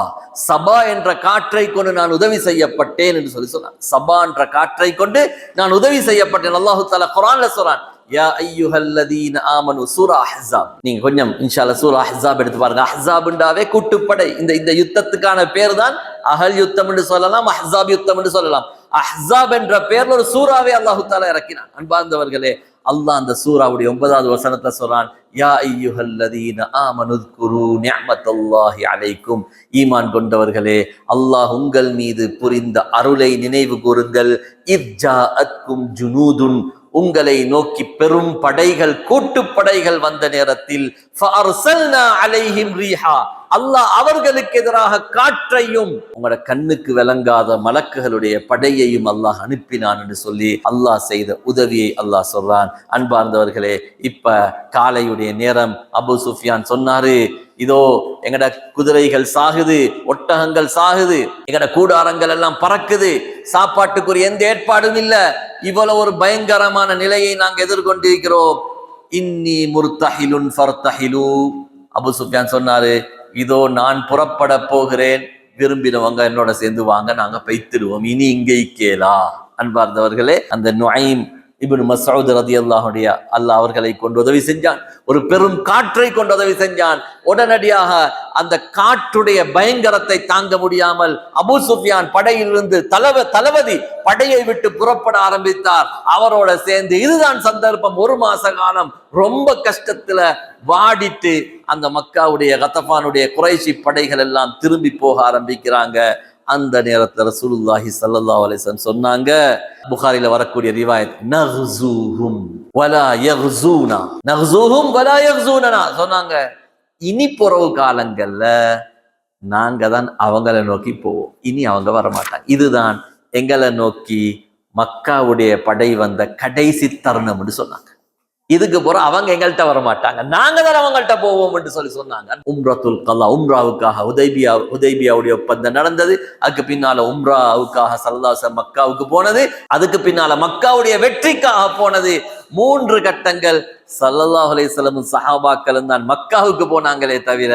சபா என்ற காற்றை கொண்டு நான் உதவி செய்யப்பட்டேன் என்று சொல்லி சொன்னான். சபா என்ற காற்றை கொண்டு நான் உதவி செய்யப்பட்டேன். அல்லாஹ் தஆலா குர்ஆன்ல சொல்றான், யா அய்யுஹல்லதீன ஆமனு, சூரா அஹ்ஸாப். நீங்க கொஞ்சம் இன்ஷா அல்லாஹ் சூரா அஹ்ஸாப் எடுத்து பாருங்க. அஹ்ஸாப்ன்றாவே கூட்டுப்படை. இந்த யுத்தத்துக்கான பேர் தான் அஹல் யுத்தம் என்று சொல்லலாம், அஹ்ஸாப் யுத்தம் என்று சொல்லலாம். அஹ்ஸாப் என்ற பெயர்ல ஒரு சூறாவே அல்லாஹ் தஆலா இறக்கினான். அன்பார்ந்தவர்களே, அல்லாஹ் அந்த சூராவுடைய 9வது வசனத்தை சொல்றான், யா அய்யுஹல்லதீன ஆமனு ذ்குரு நிஅமத்தல்லாஹி அலைக்கும், ஈமான் கொண்டவர்களே, அல்லாஹ் உங்கள் மீது புரிந்த அருளை நினைவு கூறுங்கள். இத் ஜாஅத்கும் ஜுனூதுன், உங்களை நோக்கி பெரும் படைகள், கூட்டுப்படைகள் வந்த நேரத்தில் ஃபஅர்ஸல்னா அலைஹிம் ரீஹா, அல்லாஹ் அவர்களுக்கு எதிராக காற்றையும் உங்களோட கண்ணுக்கு விளங்காத மலக்குகளுடைய படையையும் அல்லாஹ் அனுப்பினான் என்று சொல்லி அல்லாஹ் செய்த உதவியை அல்லாஹ் சொல்றான். அன்பார்ந்தவர்களே, இப்ப காலையுடைய நேரம். அபூ சுஃபியான் சொன்னாரு, இதோ எங்கட குதிரைகள் சாகுது, ஒட்டகங்கள் சாகுது, எங்கட கூடாரங்கள் எல்லாம் பறக்குது, சாப்பாட்டுக்குரிய எந்த ஏற்பாடும் இல்ல, இவ்வளவு ஒரு பயங்கரமான நிலையை நாங்க எதிர்கொண்டிருக்கிறோம். இன்னி முர்தஹிலுன் ஃபர்தஹிலு. அபூ சுஃபியான் சொன்னாரு, இதோ நான் புறப்பட போகிறேன், விரும்பினவங்க என்னோட சேர்ந்து வாங்க, நாங்க பைத்திடுவோம், இனி இங்கே கேளா. அன்பார்ந்தவர்களே, அந்த நுஐம் இப்னு மஸ்ஊத் ரலியல்லாஹு அன்ஹு அல்லாஹ் அவர்களை கொண்டு உதவி செஞ்சான். ஒரு பெரும் காற்றை கொண்டு உதவி செஞ்சான். உடனடியாக அந்த காற்றுடைய பயங்கரத்தை தாங்க முடியாமல் அபூ சுஃபியான் படையிலிருந்து தளபதி படையை விட்டு புறப்பட ஆரம்பித்தார். அவரோட சேர்ந்து இதுதான் சந்தர்ப்பம். 1 மாச காலம் ரொம்ப கஷ்டத்துல வாடிட்டு அந்த மக்காவுடைய கதஃபானுடைய குறைஷி படைகள் எல்லாம் திரும்பி போக ஆரம்பிக்கிறாங்க. அந்த நேரத்துல ரசூலுல்லாஹி ஸல்லல்லாஹு அலைஹி வஸல்லம் சொன்னாங்க, புகாரில வரக்கூடிய ரிவாயத், நக்ஸூஹும் வலா யக்ஸூனா, நக்ஸூஹும் வலா யக்ஸூனா, சொன்னாங்க, இனி பொறவு காலங்கள்ல நாங்க தான் அவங்கள நோக்கி போவோம், இனி அவங்க வரமாட்டாங்க. இதுதான் எங்களை நோக்கி மக்காவுடைய படை வந்த கடைசி தருணம்னு சொன்னாங்க. இதுக்கு போற அவங்க எங்கள்கிட்ட வர மாட்டாங்க, நாங்க தான் அவங்கள்ட்ட போவோம் என்று சொன்னாங்க. உம்ரத்துல் கல்லா, உம்ராவுக்காக ஹுதைபியாவுடைய ஒப்பந்தம் நடந்தது. அதுக்கு பின்னால உம்ராவுக்காக ஸல்லல்லாஹு அலைஹி வஸல்லம் மக்காவுக்கு போனது. அதுக்கு பின்னால மக்காவுடைய வெற்றிக்காக போனது. 3 கட்டங்கள். ஸல்லல்லாஹு அலைஹி வஸல்லம் சஹாபாக்களும் தான் மக்காவுக்கு போனாங்களே தவிர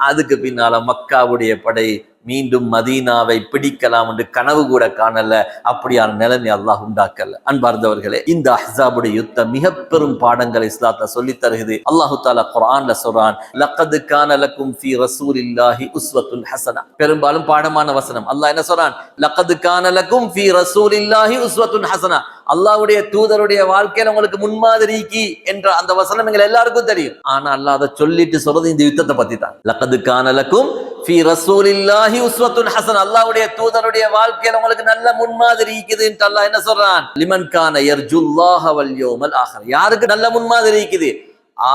அதுக்கு பின்னால மக்காவுடைய படை மீண்டும் மதீனாவை பிடிக்கலாம் என்று கனவு கூட காணல. அப்படியான நிலைமை அல்லாஹ் உண்டாக்கல. அன்பார்ந்தவர்களே, இந்த அஹ்ஸாபுடைய யுத்தம் மிக பெரும் பாடங்களை இஸ்லாத்தை சொல்லி தருகிறது. அல்லாஹு தஆலா குர்ஆன்ல சொல்றான், லக்கத் கான லக்கும் ஃபீ ரசூலில்லாஹி உஸ்வத்துன் ஹஸனா. பெரும்பாலும் பாடமான வசனம். அல்லாஹ் என்ன சொல்றான்? லக்கத் கான லக்கும் ஃபீ ரசூலில்லாஹி உஸ்வத்துன் ஹஸனா. அல்லாஹ்வுடைய தூதருடைய வாழ்க்கையில உங்களுக்கு முன்மாதிரிக்கு என்ற அந்த வசனம் எங்க எல்லாருக்கும் தெரியும். ஆனா அல்லாஹ் அதை சொல்லிட்டு சொல்றது இந்த யுத்தத்தை பத்தி தான். லக்கத் கான லக்கும் ஃபீ ரசூலில்லாஹி உஸ்வத்துன் ஹஸனா. அல்லாஹ்வுடைய தூதருடைய வாழ்க்கையில உங்களுக்கு நல்ல முன்மாதிரி இருக்குது என்று அல்லாஹ் என்ன சொல்றான்? லிமன் கான யர்ஜுல்லாஹ வல் யௌமல் ஆகிர். யாருக்கு நல்ல முன்மாதிரி இருக்குது?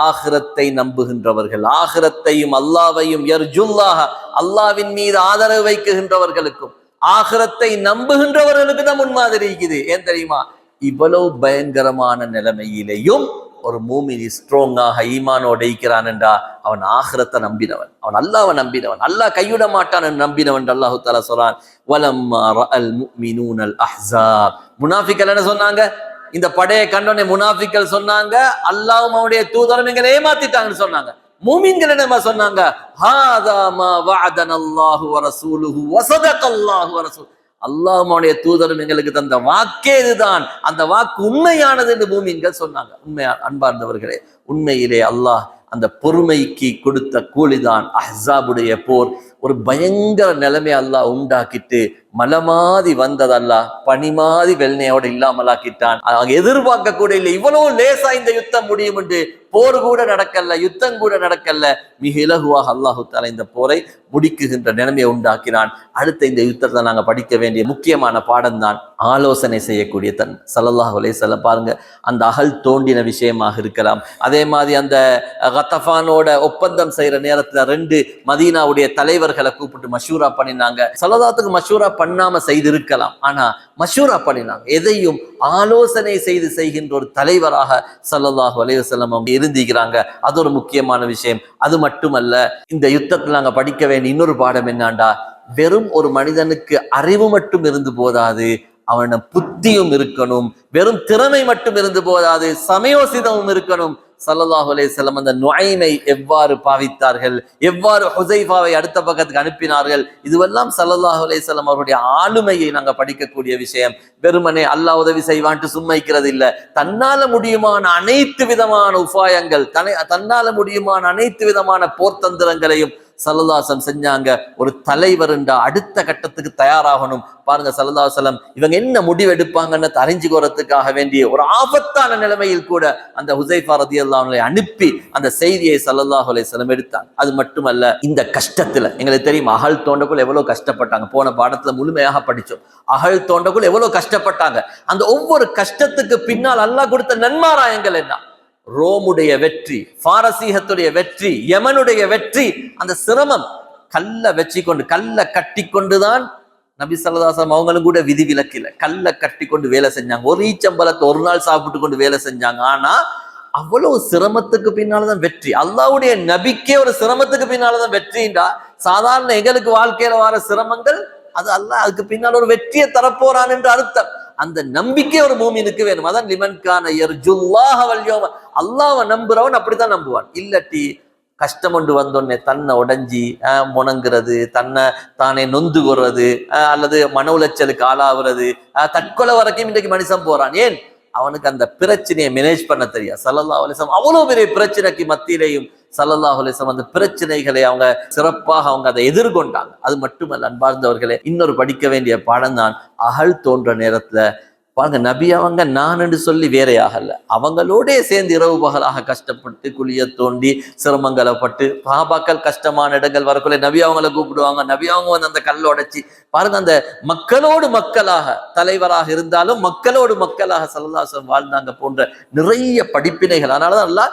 ஆகிரத்தை நம்புகின்றவர்கள், ஆகிரத்தையும் அல்லாஹ்வையும், யர்ஜுல்லாஹ அல்லாஹ்வின் மீது ஆதரவு வைக்குகின்றவர்களுக்கும் ஆகிரத்தை நம்புகின்றவர்களுக்கு தான் முன்மாதிரி இருக்குது. ஏன் தெரியுமா? இவ்வளவு பயங்கரமான நிலைமையிலேயும் ஒரு மூமினி ஸ்ட்ராங்காக ஈமானோட இருக்கிறான் என்றா அவன் ஆகிரத்தை நம்பினவன், அவன் அல்லாஹ்வை நம்பினவன், அல்லாஹ் கைவிட மாட்டான் என்று நம்பினவன். அல்லாஹு தஆலா சொல்றான், வலம்மா ரஅல் முஃமினூனல் அஹ்ஸாப். முனாஃபிக்கள் என்ன சொன்னாங்க? இந்த படையை கண்டோனே முனாஃபிக்கள் சொன்னாங்க, அல்லாஹ்வும் அவனுடைய தூதரும் எங்களை ஏமாத்திட்டாங்கன்னு சொன்னாங்க. மூமின்கள் என்ன சொன்னாங்க? ஹாதா மா வஅதனல்லாஹு வ ரசூலுஹு வ ஸதகல்லாஹு வ ரசூலுஹு. அல்லாஹ்வும் அவனுடைய தூதரும் எங்களுக்கு தந்த வாக்கே இதுதான், அந்த வாக்கு உண்மையானது என்று மூமின்கள் சொன்னாங்க. உண்மையா அன்பார்ந்தவர்களே, உண்மையிலே அல்லாஹ் அந்த பொறுமைக்கு கொடுத்த கூலிதான் அஹ்ஸாபுடைய போர். ஒரு பயங்கர நிலைமை அல்லாஹ் உண்டாக்கிட்டு மலமாதி வந்ததல்லாஹ் பனிமாதி வெள்ளையோட இல்லாமலாக்கிட்டான். அவங்க எதிர்பார்க்க கூட இல்லை இவ்வளவு லேசா இந்த யுத்தம் முடியும் என்று. போர் கூட நடக்கல, யுத்தம் கூட நடக்கல, மிக இலகுவாக அல்லாஹு தஆலா இந்த போரை முடிக்குகின்ற நிலைமையை உண்டாக்கினான். அடுத்த இந்த யுத்தத்தை நாங்க படிக்க வேண்டிய முக்கியமான பாடம் தான் ஆலோசனை செய்யக்கூடிய தன்மை. ஸல்லல்லாஹு அலைஹி வஸல்லம் பாருங்க, அந்த அகல் தோண்டின விஷயமாக இருக்கலாம், அதே மாதிரி அந்த கத்தஃபானோட ஒப்பந்தம் செய்யற நேரத்துல 2 மதீனாவுடைய தலைவர்களை கூப்பிட்டு மஷூரா பண்ணினாங்க. ஸல்லல்லாஹுக்கு மஷூரா பண்ணாம செய்திருக்கலாம், ஆனா மஷூரா பண்ணினாங்க. எதையும் ஆலோசனை செய்து செய்கின்ற ஒரு தலைவராக ஸல்லல்லாஹு அலைஹி வஸல்லம் அவங்க இருந்திருக்கிறாங்க. அது ஒரு முக்கியமான விஷயம். அது மட்டுமல்ல, இந்த யுத்தத்தில் நாங்க படிக்க வேண்டிய இன்னொரு பாடம் என்னண்டா, வெறும் ஒரு மனிதனுக்கு அறிவு மட்டும் இருந்து போதாது, அவன புத்தியும் இருக்கணும். வெறும் திறமை மட்டும் இருந்து போதாது, சமயோசிதமும் இருக்கணும். ஸல்லல்லாஹு அலைஹி வஸல்லம் அந்த நுஐமை எவ்வாறு பாவித்தார்கள், எவ்வாறு ஹுஸைஃபாவை அடுத்த பக்கத்துக்கு அனுப்பினார்கள், இதுவெல்லாம் ஸல்லல்லாஹு அலைஹி வஸல்லம் அவருடைய ஆளுமையை நாங்க படிக்கக்கூடிய விஷயம். வெறுமனே அல்லாஹ் உதவி செய்வான்ட்டு சும்மைக்கிறது இல்லை. தன்னால முடியுமான அனைத்து விதமான உபாயங்கள், தன்னால முடியுமான அனைத்து விதமான போர்த்தந்திரங்களையும் ஸல்லல்லாஹு அலைஹி வஸல்லம் செஞ்சாங்க. ஒரு தலைவர் அடுத்த கட்டத்துக்கு தயாராகணும். பாருங்க, ஸல்லல்லாஹு அலைஹி வஸல்லம் இவங்க என்ன முடிவு எடுப்பாங்கன்னு அறிஞ்சுக்கிறதுக்காக வேண்டிய ஒரு ஆபத்தான நிலைமையில் கூட அந்த ஹுஸைஃபா ரலியல்லாஹு அன்ஹு அனுப்பி அந்த செய்தியை ஸல்லல்லாஹு அலைஹி வஸல்லம் எடுத்தாங்க. அது மட்டுமல்ல, இந்த கஷ்டத்துல எங்களுக்கு தெரியும் அகழ் தோண்டக்குள் எவ்வளவு கஷ்டப்பட்டாங்க. போன பாடத்துல முழுமையாக படிச்சோம். அகழ் தோண்டக்குள் எவ்வளவு கஷ்டப்பட்டாங்க. அந்த ஒவ்வொரு கஷ்டத்துக்கு பின்னால் அல்லாஹ் கொடுத்த நன்மாராயங்கள் என்ன? ரோமுடைய வெற்றி, பாரசீகத்துடைய வெற்றி, யமனுடைய வெற்றி. அந்த சிரமம் கல்ல வச்சு கொண்டு, கல்ல கட்டி கொண்டுதான் நபி ஸல்லல்லாஹு அலைஹி வஸல்லம் அவங்களும் கூட விதி விலக்கில கல்ல கட்டி கொண்டு வேலை செஞ்சாங்க. ஒரு ஈச்சம்பலத்தை ஒரு நாள் சாப்பிட்டு கொண்டு வேலை செஞ்சாங்க. ஆனா அவ்வளவு சிரமத்துக்கு பின்னால்தான் வெற்றி. அல்லாஹ்வுடைய நபிக்கே ஒரு சிரமத்துக்கு பின்னால்தான் வெற்றின்றா, சாதாரண எங்களுக்கு வாழ்க்கையில வர சிரமங்கள் அது அல்லாஹ் அதுக்கு பின்னால் ஒரு வெற்றியை தரப்போறான் என்று அர்த்தம். அந்த நம்பிக்கை ஒரு மூமினுக்கு வேணும். அதான் லிமன் கான யர்ஜுல்லாஹ வல் யௌம. அல்லாஹ்வை நம்புறவன் அப்படித்தான் நம்புவான். இல்லட்டி கஷ்டம் கொண்டு வந்தோடனே தன்னை உடைஞ்சி முணங்குறது, தன்னை தானே நொந்து கொள்றது, அல்லது மன உளைச்சலுக்கு ஆளாகிறது, தற்கொலை வரைக்கும் இன்றைக்கு மனுஷன் போறான். ஏன்? அவனுக்கு அந்த பிரச்சனையை மேனேஜ் பண்ண தெரியாது. ஸல்லல்லாஹு அலைஹி வஸல்லம் அவ்வளவு பெரிய பிரச்சனைக்கு மத்தியிலையும் ஸல்லல்லாஹு அலைஹி வஸல்லம் அந்த பிரச்சனைகளை அவங்க சிறப்பாக அதை எதிர்கொண்டாங்க. அது மட்டுமல்ல அன்பார்ந்தவர்களே, இன்னொரு படிக்க வேண்டிய பாடம் தான் அகழ் தோன்ற நேரத்துல பாருங்க, நபி அவங்க நான் என்று சொல்லி வேறையாகல, அவங்களோட சேர்ந்து இரவு பகலாக கஷ்டப்பட்டு குழிய தோண்டி சிரமங்களை பட்டு சஹாபாக்கள் கஷ்டமான இடங்கள் வரக்குள்ள நபி அவங்களை கூப்பிடுவாங்க. நபி அவங்க வந்து அந்த கல்லை உடைச்சி பாருங்க, அந்த மக்களோடு மக்களாக தலைவராக இருந்தாலும் மக்களோடு மக்களாக ஸல்லல்லாஹு அலைஹி வஸல்லம் வாழ்ந்தாங்க போன்ற நிறைய படிப்பினைகள். அதனாலதான் அல்லாஹ்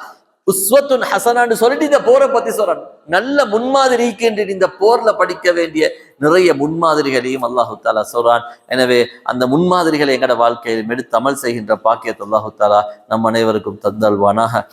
உஸ்வத்துன் ஹசனான்னு சொல்லிட்டு இந்த போரை பத்தி சொல்றான். நல்ல முன்மாதிரி என்று இந்த போர்ல படிக்க வேண்டிய நிறைய முன்மாதிரிகளையும் அல்லாஹு தாலா சொல்றான். எனவே அந்த முன்மாதிரிகளை எங்கட வாழ்க்கையில் எடுத்து அமல் செய்கின்ற பாக்கியத்தை அல்லாஹு தாலா நம் அனைவருக்கும் தந்தல்வானாக.